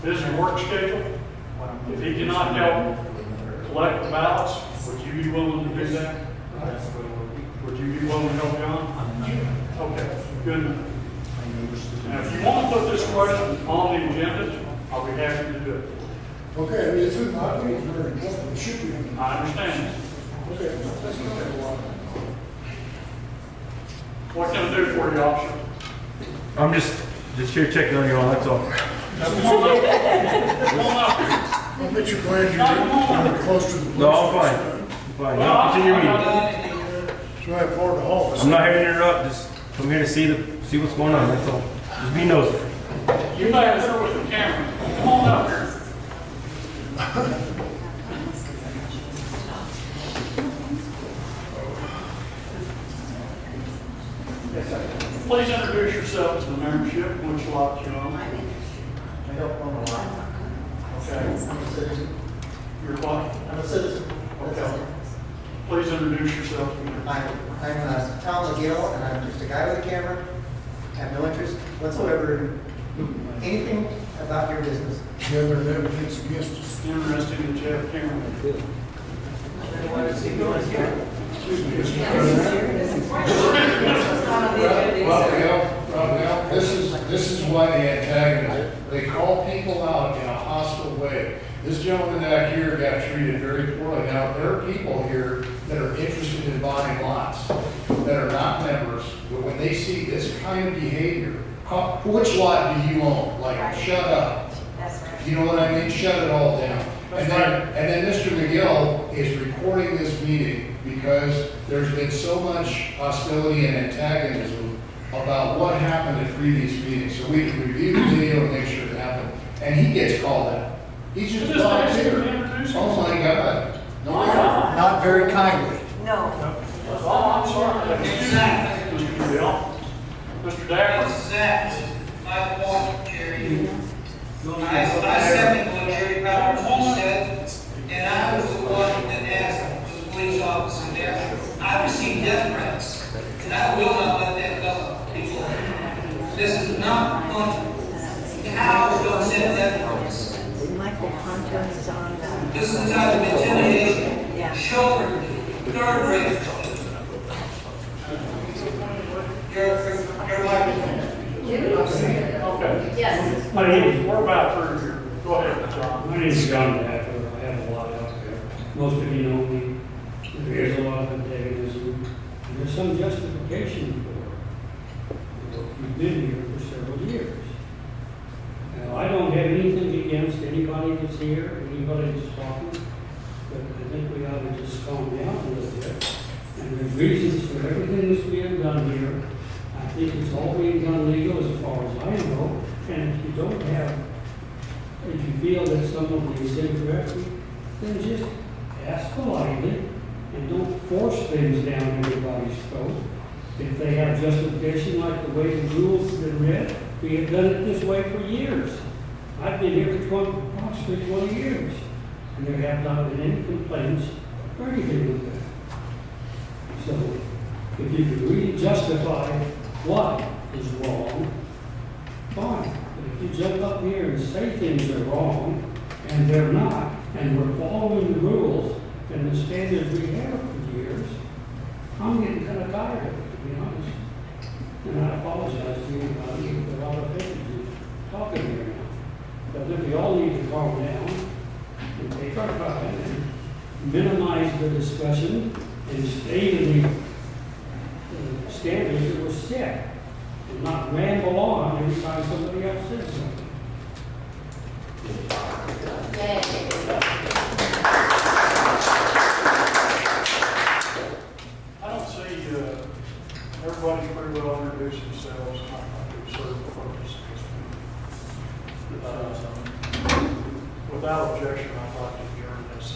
busy work schedule, if he cannot help collect the ballots, would you be willing to do that? Would you be willing to help John? Okay, good enough. Now, if you want to put this question on the agenda, I'll be happy to do it. Okay, I mean, it's, I think it's very important, it should be. I understand. Okay, let's go ahead. What can I do for you, officer? I'm just here checking on you all, that's all. Come on up. Come on up here. I bet you're glad you're close to the police. No, I'm fine. I'm fine. Y'all continue your meeting. So I have forward to haul this. I'm not here to interrupt, just come here to see what's going on, that's all. Just be nosy. You back there with the camera. Come on up here. Please introduce yourself to the membership, which lot you're on. I help on the line. Okay. I'm a citizen. You're what? I'm a citizen. Okay. Please introduce yourself to me. I'm Tom McGill, and I'm just a guy with a camera. I have no interest whatsoever in anything about your business. Yeah, there's evidence against us. Interesting that you have a camera. Raphael, this is why the antagonism. They call people out in a hostile way. This gentleman back here got treated very poorly. Now, there are people here that are interested in buying lots that are not members, but when they see this kind of behavior, which lot do you own? Like, shut up. That's right. You know what I mean? Shut it all down. And then Mr. McGill is recording this meeting because there's been so much hostility and antagonism about what happened at previous meetings. So we can review the video and make sure it happened. And he gets called out. He's just a volunteer. Oh my God. No, Not very kindly. No. Oh, I'm sorry. Exactly. Mr. Bill. Mr. Dagger. Exactly. My point, Jerry. I second what Jerry Powers just said, and I was the one that asked This is the type of intimidation, children, third grade. You're like, Okay. Yes. My name is, We're about through here. Go ahead, John. my name is John Bradford. I have a lot out there. Most of you know me. There's a lot of antagonism. And there's some justification for it. We've been here for several years. Now, I don't have anything against anybody that's here, anybody that's talking, but I think we ought to just calm down a little bit. And there's reasons for everything that's being done here. I think it's all being done legal as far as I know. And if you don't have, if you feel that someone is incorrect, then just ask politely and don't force things down everybody's throat. If they have justification like the way the rules have been read, we have done it this way for years. I've been here for approximately 20 years, and there have not been any complaints or anything like that. So, if you can really justify what is wrong, fine. But if you jump up here and say things are wrong, and they're not, and we're following the rules and the standards we have for years, I'm getting kind of tired of it, to be honest. And I apologize to anybody if there are a lot of things talking here now. But then we all need to calm down and take our time and minimize the discussion and stay to the standards that were set and not ramble on every time somebody else says something. I don't see, everybody's pretty well introduced themselves, and I do serve the purpose of this meeting. Without objection, I'd like to adjourn this.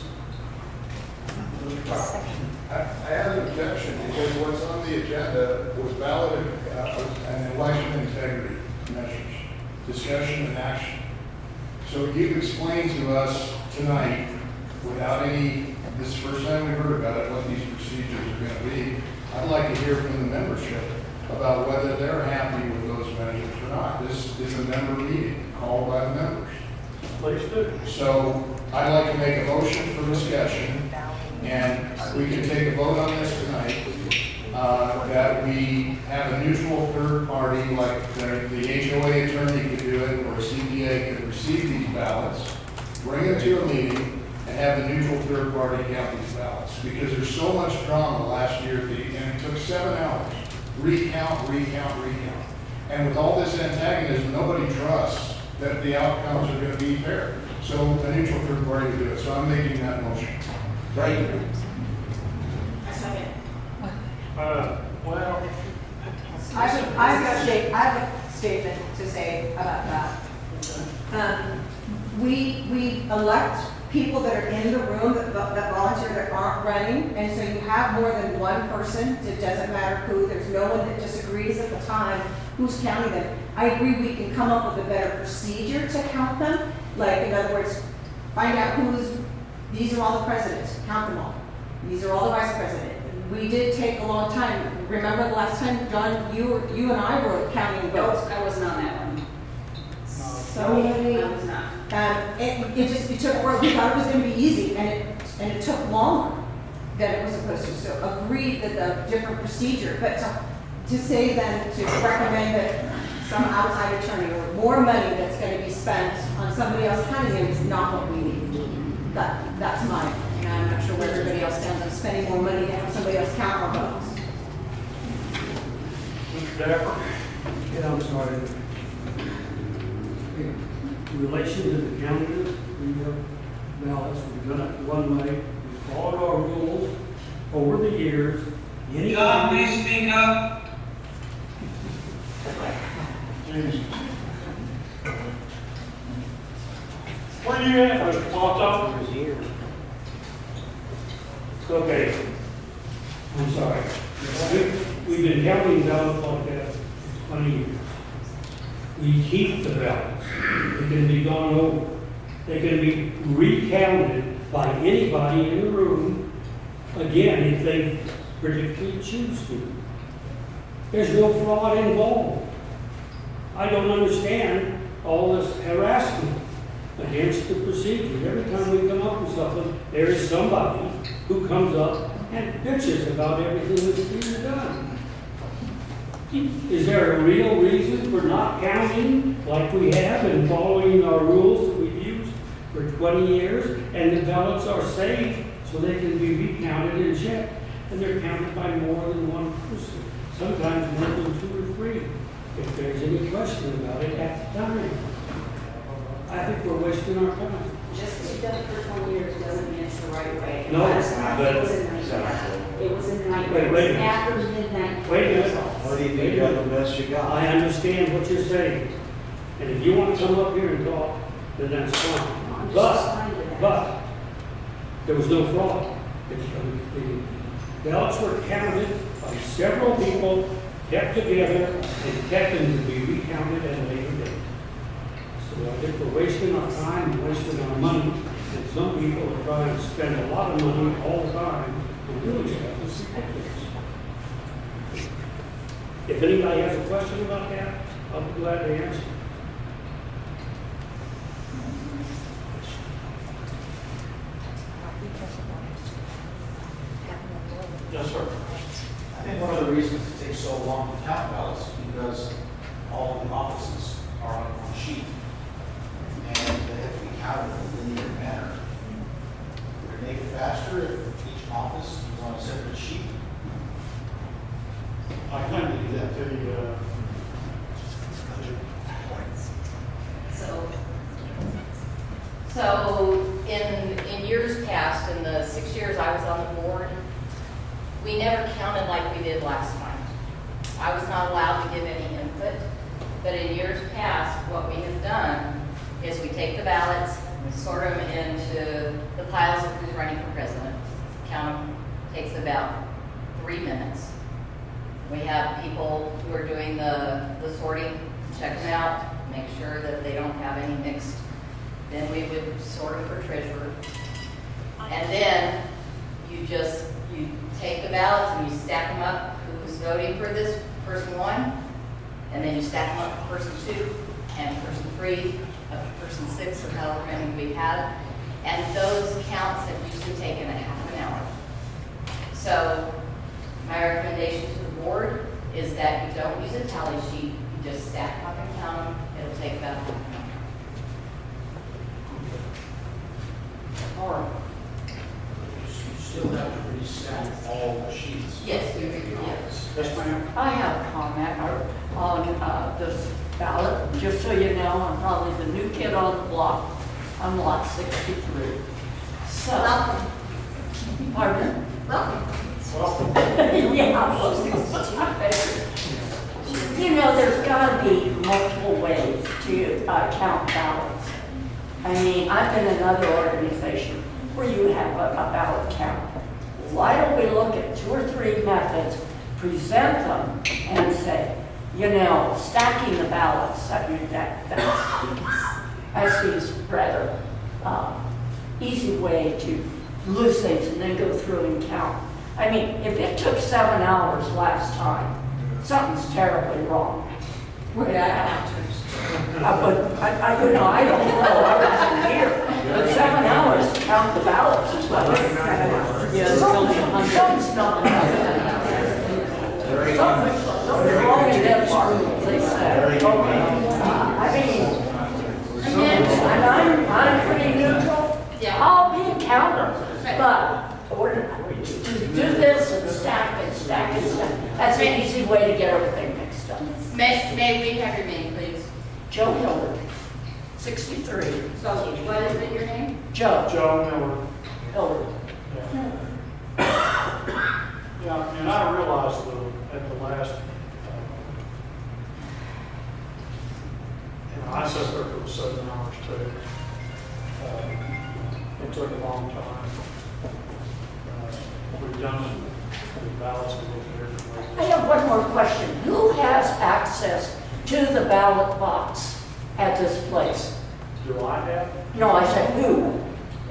I have an objection because what's on the agenda was valid, an election integrity measures, discussion and action. So you've explained to us tonight, without any, this is the first time we've heard about it, what these procedures are going to be. I'd like to hear from the membership about whether they're happy with those measures or not. This is a member meeting called by the members. Please do. So I'd like to make a motion for discussion, and we can take a vote on this tonight, that we have a neutral third party, like the HOA attorney could do it, or a CPA could receive these ballots, bring it to a meeting, and have a neutral third party count these ballots. Because there's so much drama last year, and it took 7 hours. Recount. And with all this antagonism, nobody trusts that the outcomes are going to be fair. So a neutral third party would do it. So I'm making that motion. Right. Well, I have a statement to say about that. We elect people that are in the room that volunteer that aren't running, and so you have more than one person. It doesn't matter who. There's no one that disagrees at the time who's counting them. I agree we can come up with a better procedure to count them. Like, in other words, find out these are all the presidents, count them all. These are all the vice presidents. We did take a long time. Remember the last time, John, you and I were counting votes. I wasn't on that one. Somebody, I was not. it took, we thought it was gonna be easy, and it took longer than it was supposed to. So agreed that the different procedure, but to say then, to recommend that some outside attorney or more money that's gonna be spent on somebody else counting it is not what we need. That's mine, and I'm not sure where everybody else stands on spending more money to have somebody else count our votes. Mr. Dapper? Yeah, I'm sorry. In relation to the counting, ballots, we've done it one way. We've followed our rules over the years. John, please speak up. Jesus. Where you at, Mr. Walton? Okay. I'm sorry. We've been counting ballots like that for 20 years. We keep the ballots. They can be gone over. They can be recounted by anybody in the room, again, if they particularly choose to. There's no fraud involved. I don't understand all this harassment. against the procedure. Every time we come up with something, there is somebody who comes up and bitches about everything that's being done. Is there a real reason for not counting like we have and following our rules that we've used for 20 years? And the ballots are saved so they can be recounted and checked. And they're counted by more than one person, sometimes more than 2 or 3, if there's any question about it at the time. I think we're wasting our time. Just because you've done it for 20 years doesn't mean it's the right way. No, Last night, but- it was in 99. It was in 99. Wait a minute. After midnight. Wait a minute. What do you think, you got the best you got? I understand what you're saying. And if you want to come up here and talk, then that's fine. I'm just responding to that. But there was no fraud. The ballots were counted by several people, kept together, and kept them to be recounted at a later date. So I think we're wasting our time and wasting our money. And some people are trying to spend a lot of money all the time on doing stuff that's ridiculous. If anybody has a question about that, I'll be glad to answer. Yes, sir. I think one of the reasons it takes so long to count ballots is because all of the offices are on a sheet. And they have to be counted in a linear manner. Would it make it faster if each office was on a separate sheet? I kind of do that to you. So in years past, in the 6 years I was on the board, we never counted like we did last time. I was not allowed to give any input, but in years past, what we have done is we take the ballots, we sort them into the piles of who's running for president. Count them, takes about 3 minutes. We have people who are doing the sorting, check them out, make sure that they don't have any mixed. Then we would sort them for treasurer. And then you take the ballots and you stack them up, who's voting for this, person 1, and then you stack them up for person 2, and person 3, up to person 6, or however many we had. And those counts have usually taken a half an hour. So my recommendation to the board is that you don't use a tally sheet, you just stack them up and count them. It'll take about half an hour. Or you still have to restack all the sheets. Yes, you do, yes. Yes, ma'am. I have a comment on this ballot. Just so you know, I'm probably the new kid on the block. I'm lot 63. So, Welcome. pardon? Welcome. Yeah. You know, there's got to be multiple ways to count ballots. I mean, I've been in another organization where you have a ballot count. Why don't we look at 2 or 3 methods, present them, and say, you know, stacking the ballots, that seems rather easy way to lose things and then go through and count. I mean, if it took 7 hours last time, something's terribly wrong. I don't know, I wasn't here, but 7 hours to count the ballots is what it's 7 hours. Yeah, something's not something's wrong in that part, they said. I mean, and I'm pretty neutral. I'll be a counter, but to do this and stack and stack and stack, that's an easy way to get everything mixed up. May we have your name, please? Joe Hillard, 63. So what is it, your name? Joe. Joe Miller. Hillard. Yeah, and I realized at the last, I sat there for 7 hours too. It took a long time. We've done the ballots a little different ways. I have one more question. Who has access to the ballot box at this place? Do I have? No, I said who?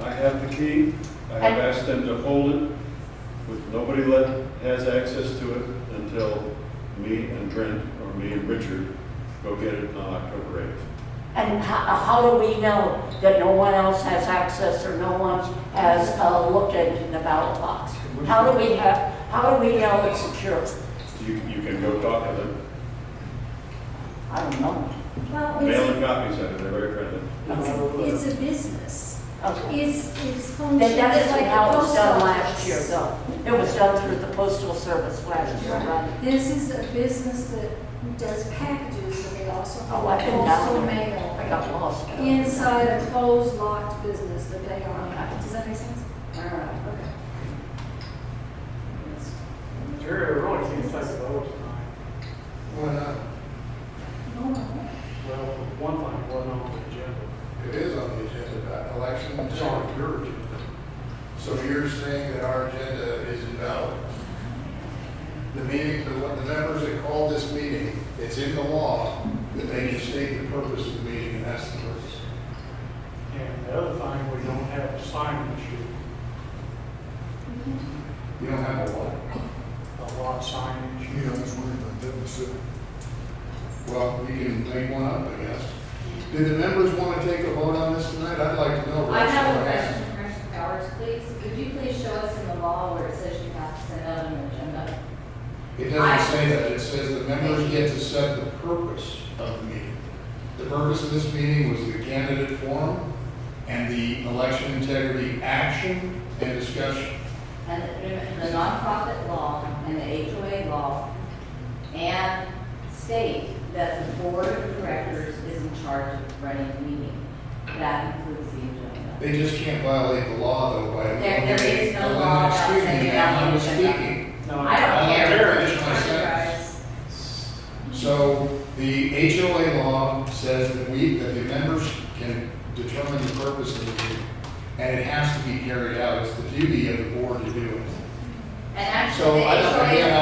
I have the key. I have asked them to hold it with nobody has access to it until me and Trent or me and Richard go get it on October 8th. And how do we know that no one else has access or no one has looked into the ballot box? How do we know it's secure? You can go talk to them. I don't know. Well, Mail and copies of it, they're very friendly. it's a business. Okay. It's functions Then that isn't like how a it was post done office. last year, though. It was done through the postal service last year, right? This is a business that does packages, but they also Oh, I've have been postal down there. mail. I got lost. Inside a closed, locked business that they own. Okay. Does that make sense? All right. Okay. Jerry, I really can't take a vote tonight. Why not? Well, one thing wasn't on the agenda. It is on the agenda, about election. It's on your agenda. So you're saying that our agenda is invalid? The meeting, the members that called this meeting, it's in the law that they can state the purpose of the meeting, and that's the purpose. And the other thing, we don't have a sign issue, You don't have a law. a lot signage. You know, it's worried about that, so. Well, we can make one up, I guess. Do the members want to take a vote on this tonight? I'd like to know. I have a question, Commissioner Powers, please. Could you please show us in the law where it says you have to send out an agenda? It doesn't say that. It says the members get to set the purpose of the meeting. The purpose of this meeting was the candidate forum and the election integrity action and discussion. And the nonprofit law and the HOA law and state that the board of directors is in charge of running the meeting. That includes the agenda. They just can't violate the law though by. There is no law about Excuse me, sending ma'am, out I the was agenda. speaking. No, I don't care. Finish my sentence. So the HOA law says that the members can determine the purpose of the meeting, and it has to be carried out. It's the duty of the board to do it. And actually, So the I'd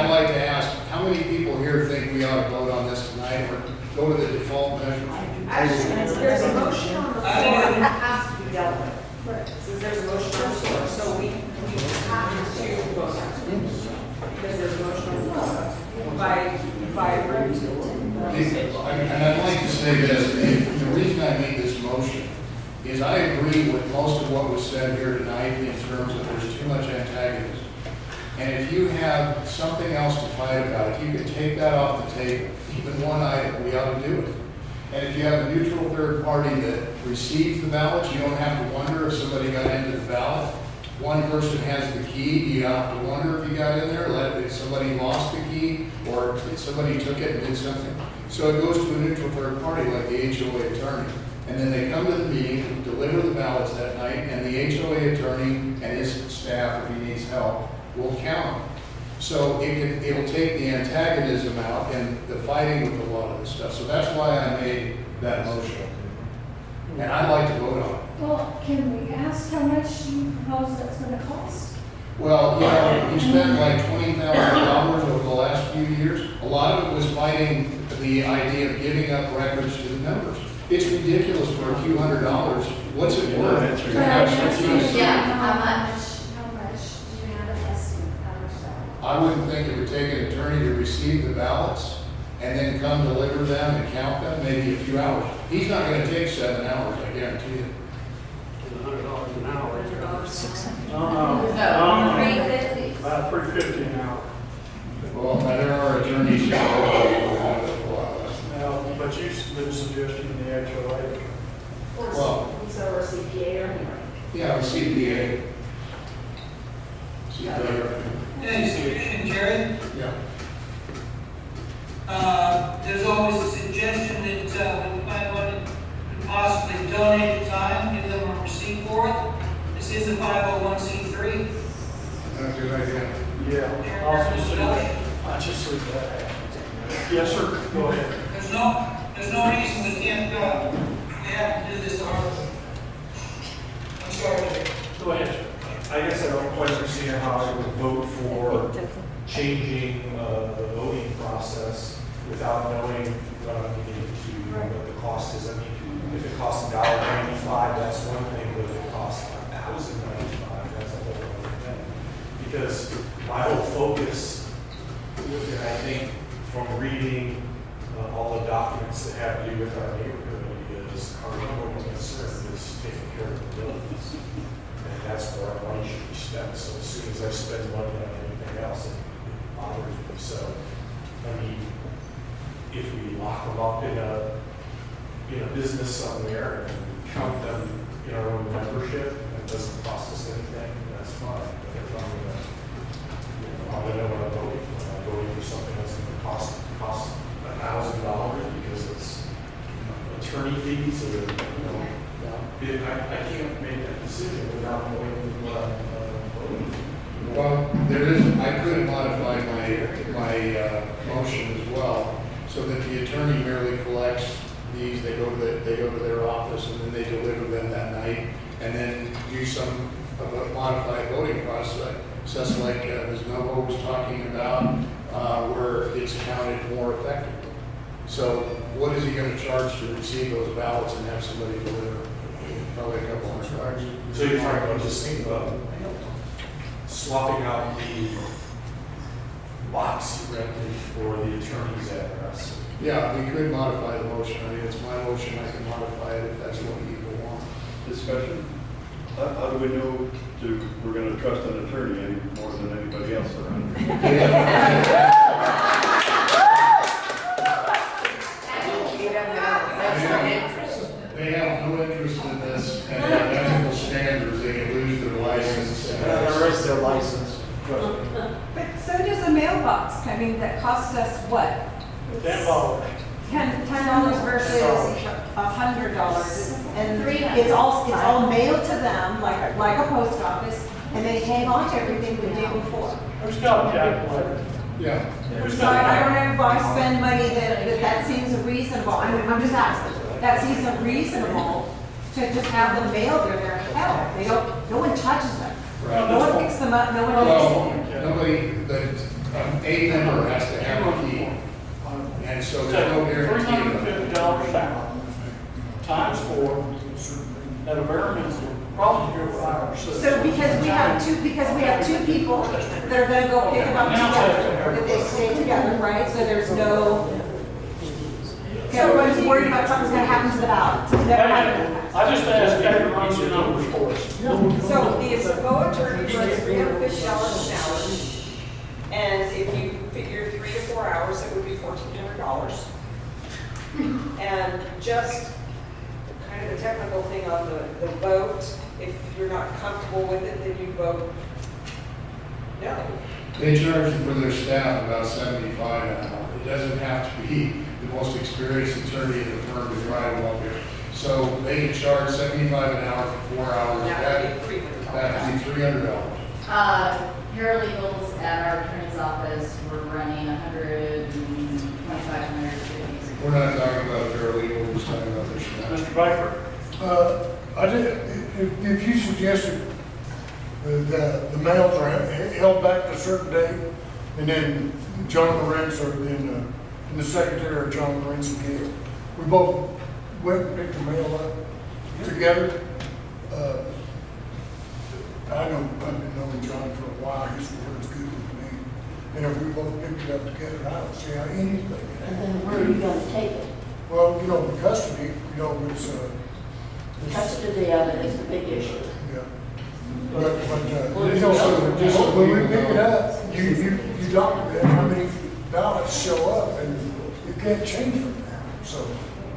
HOA, like to ask, how many people here think we ought to vote on this tonight or go to the default measure? Actually, there's a motion on the floor that has to be dealt with. Right. So there's a motion on the floor, so we have to vote on it. Because there's a motion on the floor by And I'd like to say this, the reason I made this motion is I agree with most of what was said here tonight in terms of there's too much antagonism. And if you have something else to fight about, if you could take that off the table, even one item, we ought to do it. And if you have a neutral third party that receives the ballots, you don't have to wonder if somebody got into the ballot. One person has the key, you have to wonder if you got in there, if somebody lost the key, or if somebody took it and did something. So it goes to a neutral third party like the HOA attorney. And then they come to the meeting, deliver the ballots that night, and the HOA attorney and his staff, if he needs help, will count them. So it'll take the antagonism out and the fighting with a lot of this stuff. So that's why I made that motion. And I'd like to vote on it. Well, can we ask how much you propose that's gonna cost? Well, you know, we spent like $20,000 over the last few years. A lot of it was fighting the idea of giving up records to the members. It's ridiculous for a few $100s. What's it worth to have some? yeah, how much? How much, do you have an estimate, how much that? I wouldn't think it would take an attorney to receive the ballots and then come deliver them and count them, maybe a few hours. He's not gonna take 7 hours, I guarantee you. $100 an hour. No, No, $350. about $350 an hour. Well, there are attorneys who have it a lot less. Now, but you've been suggesting the HOA. Well, He's over CPA or anyway. yeah, the CPA. CPA. Yes, Jerry, Yeah. there's always a suggestion that we might want to possibly donate the time, give them a receipt for it. This is a 501c3. That's a good idea. Yeah, I'll just see that. Yes, sir, go ahead. There's no reason we can't, we have to do this ourselves. I'm sorry, Jerry. Go ahead. I guess I don't quite understand how I would vote for changing the voting process without knowing what I'm getting to, what the cost is. I mean, if it costs $1.95, that's one thing, but if it costs $1,095, that's a whole other thing. Because my whole focus, and I think from reading all the documents that have to do with our neighborhood, is are going to serve is taking care of the buildings. And that's where our money should be spent. So as soon as I spend money on anything else, it bothers me. So, I mean, if we lock them up in a business somewhere and count them in our own membership, and it doesn't cost us anything, that's fine. But if I'm gonna, I'm gonna know what I'm voting for. I'm voting for something that's gonna cost $1,000 because it's attorney fees or, I can't make that decision without knowing what I'm voting for. Well, I could modify my motion as well, so that the attorney merely collects these, they go to their office, and then they deliver them that night, and then use some of a modified voting process, like Ms. Novo was talking about, where it's counted more effectively. So what is he gonna charge to receive those ballots and have somebody deliver? Probably a couple $100. So you're talking about just swapping out the box rented for the attorney's address? Yeah, we could modify the motion. I mean, it's my motion, I can modify it if that's what people want. Discussion? How do we know we're gonna trust an attorney any more than anybody else around here? They have no interest in this, and they have ethical standards, they can lose their license. Erase their license. But so does a mailbox, I mean, that cost us what? $10. $10 versus $100, and $300. it's all mailed to them, like a post office, and they hang on to everything the day before. Who's got a calculator? Yeah. So I don't know why spend money that seems reasonable, I'm just asking, that seems unreasonable to just have them mailed there, hell, no one touches them. Right. No one picks them up, no one Well, takes them. a member has to have a key, and so there's no guarantee. $350 an hour, times 4, at a bare minimum, probably here 5 or 6. So because we have two people that are gonna go pick them up together, that they stay together, right? So there's no, everyone's worried about something's gonna happen to the ballot. It's never happened in the past. I just asked Kevin to run some numbers for us. So the SAPO attorney runs $350 an hour, and if you figure 3 to 4 hours, it would be $1,400. And just kind of a technical thing on the vote, if you're not comfortable with it, then you vote no. They charge for their staff about $75 an hour. It doesn't have to be the most experienced attorney in the firm to drive them up here. So they can charge $75 an hour for 4 hours. That would be $300. That'd be $300. Paralegals at our attorney's office were running 125, 150. We're not talking about paralegal, we're just talking about this. Mr. Baker? If you suggested the mails are held back to a certain date, and then John Lawrence or then the secretary or John Lawrence and Gail, we both went and picked the mail up together. I know, I've been knowing John for a while, his word's good with me. And if we both picked it up together, I don't see how anything can And happen. then where are you gonna take it? Well, the custody, it's, Custody of it is a big issue. yeah. But, so just when we pick it up, you document how many ballots show up, and you can't change from there, so.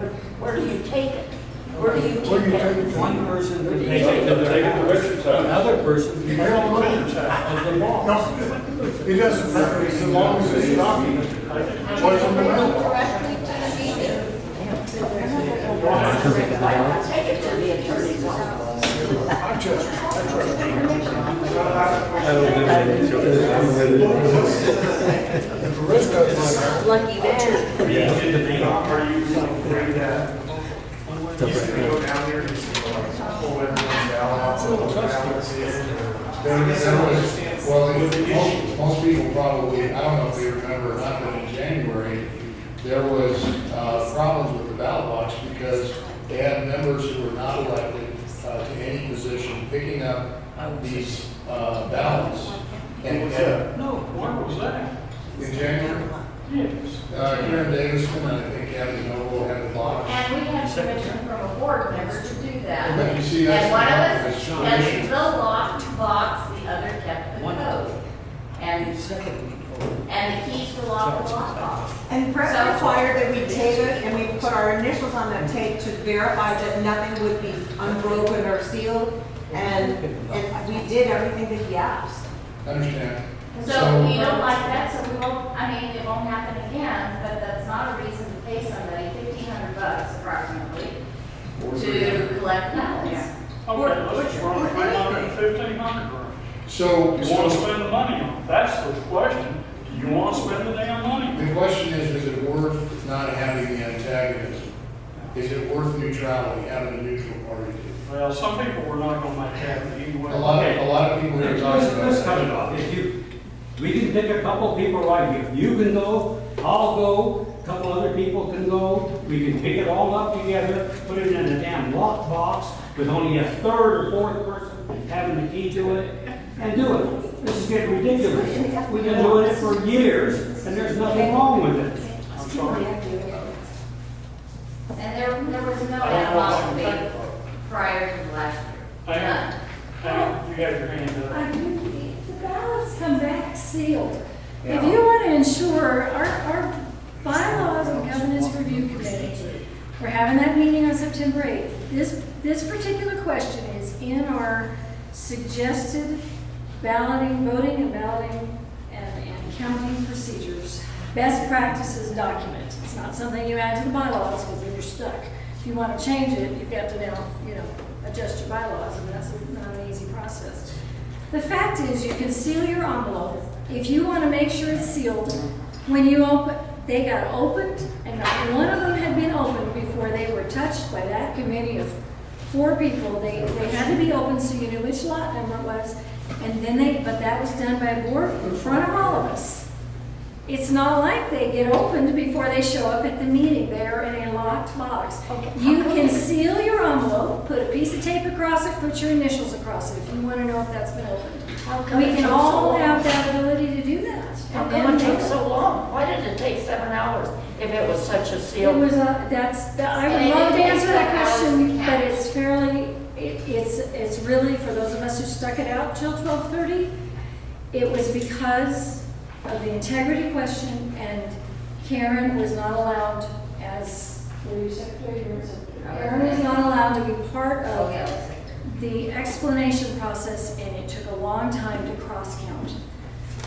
But where do you take it? Where do you Where do you take take it? it? One person can Take take it it, to Richard's house. another person can I don't know. take it as the law. No, it doesn't matter, as long as it's documented. What's in the mailbox? Directly to the meeting. Take it to the attorney's office. I trust the rest of it, Lucky man. Are you afraid that he's gonna go down there and just pull everyone's ballots and put ballots in? Most people probably, I don't know if they remember or not, but in January, there was problems with the ballot box because they had members who were not elected to any position picking up these ballots. And No, where was that? in January, Yes. Karen Davison, and I think Kathy Noble had the box. And we had permission from a board member to do that. But you see, that's And one of that's us the had issue. the locked box, the other kept the code. And the keys were locked in the lockbox. And Brett required that we tape it and we put our initials on that tape to verify that nothing would be unbroken or sealed. And we did everything that he asked. Understand? So you don't like that, so we won't, I mean, it won't happen again, but that's not a reason to pay somebody $1,500 approximately to collect ballots. Okay, let's run it right on at 1,500. So. You want to spend the money on it? That's the question. Do you want to spend the damn money? The question is it worth not having the antagonism? Is it worth neutrality, having a neutral party? Well, some people were not going to make that anyway. A lot of people are talking about Let's cut it off. We can pick a couple people right here. You can go, I'll go, a couple other people can go. We can pick it all up together, put it in a damn locked box with only a third or fourth person having the key to it, and do it. This is getting ridiculous. We've been doing it for years, and there's nothing wrong with it. I'm sorry. And there was no animosity prior to last year. None. You got your hand up. I do, the ballots come back sealed. If you want to ensure, our bylaws and governance review committee, we're having that meeting on September 8th. This particular question is in our suggested balloting, voting and balloting and counting procedures, best practices document. It's not something you add to the bylaws because then you're stuck. If you want to change it, you've got to now, adjust your bylaws, and that's not an easy process. The fact is, you can seal your envelope. If you want to make sure it's sealed, when you open, they got opened, and not one of them had been opened before they were touched by that committee of 4 people. They had to be opened so you knew which lot number it was, and then but that was done by a board in front of all of us. It's not like they get opened before they show up at the meeting. They're in a locked box. You can seal your envelope, put a piece of tape across it, put your initials across it if you want to know if that's been opened. We can all have that ability to do that. How come it took so long? Why did it take 7 hours if it was such a seal? It was I would love to answer that question, but it's fairly, it's really, for those of us who stuck it out till 12:30, it was because of the integrity question, and Karen was not allowed, as, were you secretary? Karen was not allowed to be part of the explanation process, and it took a long time to cross count.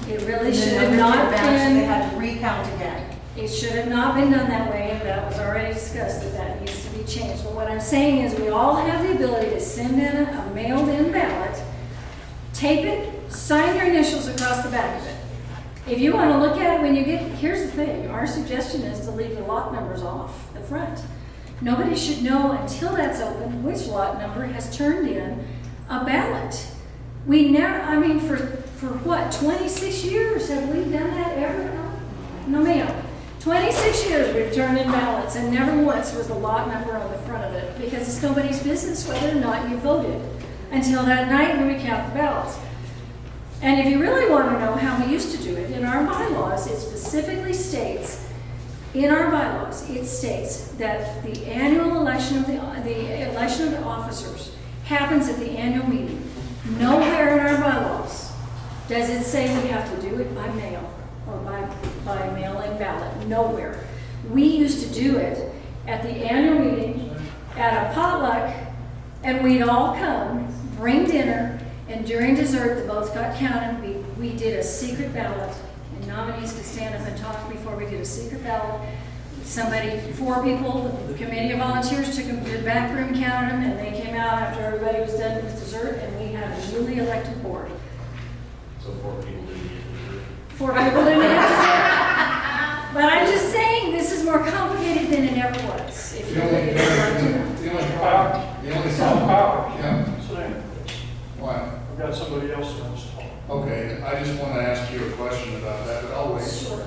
It really should have not been. They had to recount again. It should have not been done that way, and that was already discussed, that needs to be changed. But what I'm saying is we all have the ability to send in a mailed-in ballot, tape it, sign your initials across the back of it. If you want to look at it when you get, here's the thing, our suggestion is to leave the lot numbers off the front. Nobody should know until that's open which lot number has turned in a ballot. We never, for what, 26 years have we done that ever? No ma'am. 26 years we've turned in ballots, and never once was the lot number on the front of it, because it's nobody's business whether or not you voted until that night when we count the ballots. And if you really want to know how we used to do it, in our bylaws, it specifically states, that the annual election of the election of the officers happens at the annual meeting. Nowhere in our bylaws does it say we have to do it by mail or by mail-in ballot. Nowhere. We used to do it at the annual meeting, at a potluck, and we'd all come, bring dinner, and during dessert, the votes got counted. We did a secret ballot, and nominees could stand up and talk before we did a secret ballot. 4 people, the committee of volunteers took them to the back room, counted them, and they came out after everybody was done with dessert, and we had a newly elected board. So 4 people didn't get dessert. 4 people didn't have dessert. But I'm just saying, this is more complicated than it ever was. If you The only problem. Yeah. Why? I've got somebody else who wants to talk. Okay, I just want to ask you a question about that, but I'll wait. Sure.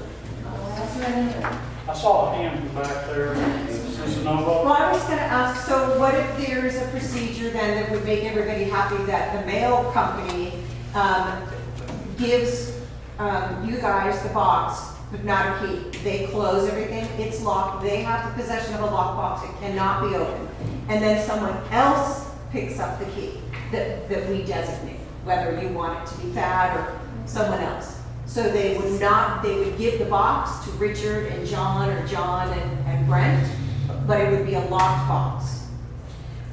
I saw a hand back there. Is this a no vote? Well, I was going to ask, so what if there's a procedure then that would make everybody happy that the mail company gives you guys the box but not a key. They close everything, it's locked, they have the possession of a lockbox, it cannot be opened. And then someone else picks up the key that we designate, whether you want it to be Thad or someone else. So they would give the box to Richard and John or John and Brent, but it would be a locked box.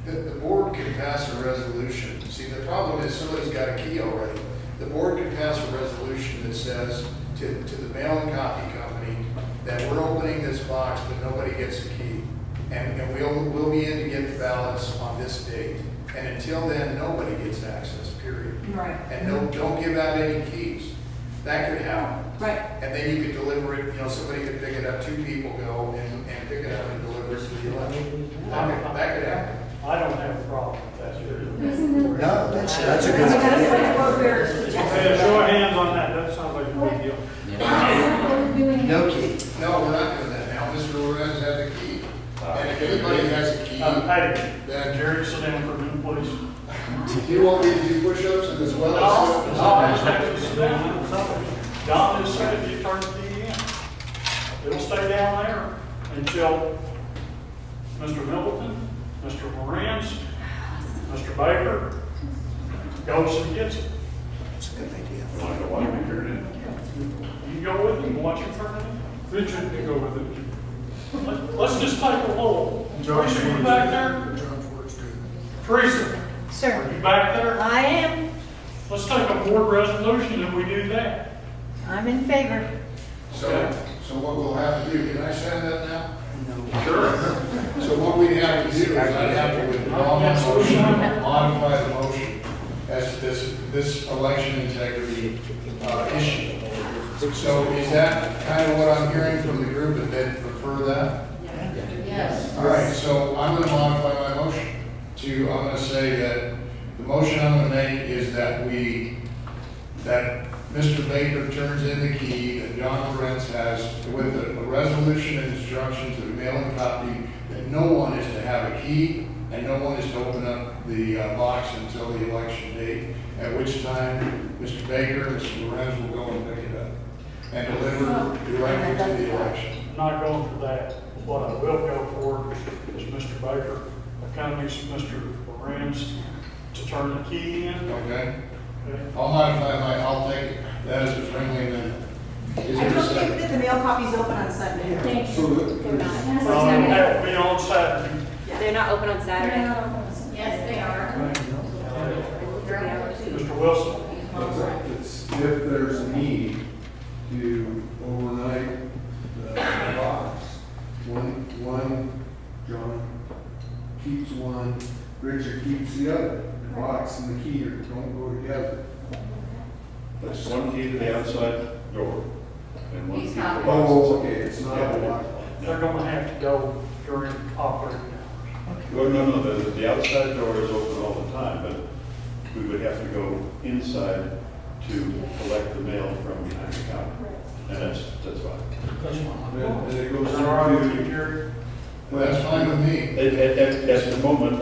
The board can pass a resolution. See, the problem is somebody's got a key already. The board can pass a resolution that says to the mail and copy company that we're opening this box, but nobody gets the key. And we'll be in to get the ballots on this date. And until then, nobody gets access, period. Right. And don't give out any keys. That could happen. Right. And then you could deliver it, somebody could pick it up, 2 people go and pick it up and deliver it to the election. That could happen. I don't have a problem with that. No, that's a good. Hey, show of hands on that, that sounds like a big deal. No key. No, we're not doing that now. Mr. Lorenz has a key. And if anybody has a key, Hey, then Jerry, sit down for a minute, please. do you want me to do push-ups and as well as? John just said if you turn the key in, it'll stay down there until Mr. Middleton, Mr. Lorenz, Mr. Baker goes and gets it. That's a good idea. I want to go watch me turn it in. You can go with him, watch him turn it in. Richard can go with it. Let's just take a little. Teresa, you back there? Teresa, Sir, are you back there? I am. Let's take a board resolution and we do that. I'm in favor. So what we'll have to do, can I send that now? Sure. So what we'd have to do is I'd have to withdraw my motion, modify the motion as to this election integrity issue. So is that kind of what I'm hearing from the group, that they prefer that? Yes. All right, so I'm going to modify my motion to, I'm going to say that the motion I'm going to make is that that Mr. Baker turns in the key that John Lorenz has with a resolution and instruction to the mail and copy that no one is to have a key and no one is to open up the box until the election date, at which time Mr. Baker and Mr. Lorenz will go and pick it up and deliver directly to the election. I'm not going for that. What I will go for is Mr. Baker accompanies Mr. Lorenz to turn the key in. Okay? Okay. I'll take that as a friendly amendment. Is I there a don't think second? that the mail copy's open on Sunday. Thank So you. They're not. That will be on Saturday. They're not open on Saturday. Yes, they are. Mr. Wilson? It's if there's a need to overnight the box, one, John keeps one, Richard keeps the other. The box and the key don't go together. That's one key to the outside door and one key to the box. Oh, okay, it's not a lock. They're gonna have to go during operating hours. Well, no, the outside door is open all the time, but we would have to go inside to collect the mail from behind the counter. And that's fine. And it goes Is that all right with you, to, Jerry? Well, that's fine with me. At the moment,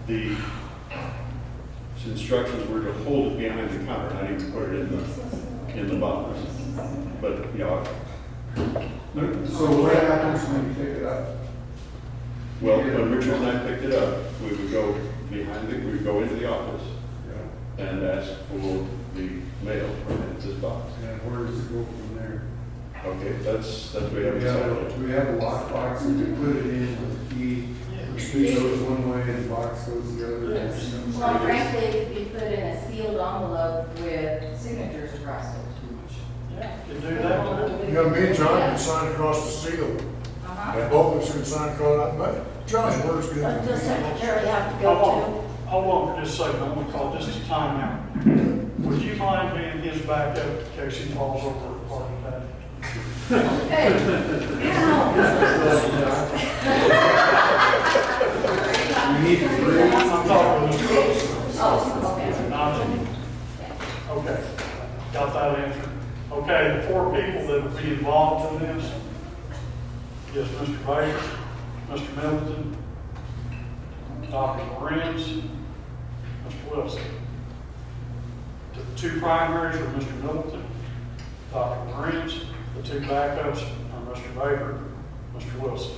the instructions were to hold it behind the counter, not even put it in the box. But, so what happens when you pick it up? well, when Richard and I picked it up, we would go we would go into the office and ask for the mail from this box. And where does it go from there? Okay, that's we have decided. We have a lock box and we put it in with the key. The key goes one way and the box goes the other. Well, frankly, it could be put in a sealed envelope with signatures across it. Yeah, you do that. You know, me and John can sign across the seal. And both of us can sign across that. John's word's good. Does the secretary have to Hold go on, hold on for just a second, I'm gonna call this a timeout. Would you mind being his backup in case he falls over a party pad? We need to agree. I'm talking to Mr. Oh, okay. Najee. Okay, got that answered. Okay, the 4 people that would be involved in this, yes, Mr. Baker, Mr. Middleton, Dr. Lorenz, Mr. Wilson. The 2 primaries are Mr. Middleton, Dr. Lorenz, The two backups are Mr. Baker, Mr. Wilson.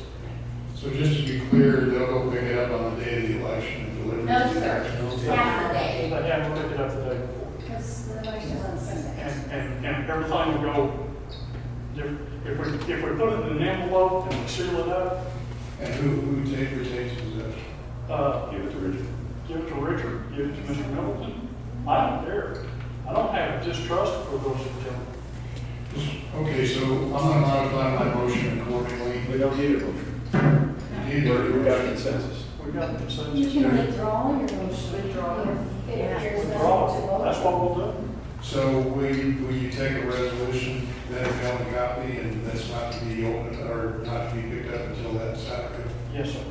So just to be clear, they'll go pick it up on the day of the election and deliver it? No, sir. Half a day. They have to pick it up the day before. Because the election's on Sunday. And everything will go, if we put it in an envelope and we seal it up, And who retains possession? Give it to Richard. give it to Richard, give it to Mr. Middleton. I don't care. I don't have a distrust for those gentlemen. Okay, so I'm gonna modify my motion accordingly. We don't need a motion. You need a We've got motion. consensus. We got the consensus. You can withdraw your motion. Withdraw. Withdraw. That's what we'll do. So will you take a resolution, then have a copy, and that's not to be open, or not to be picked up until that Saturday? Yes, sir.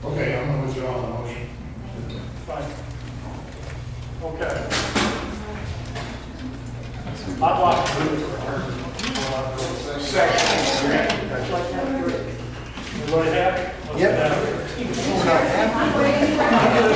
Okay, I'm gonna withdraw the motion. Thank you. Okay. I'd like to move for her. Second. Everybody happy? Yep. Let's get out of here.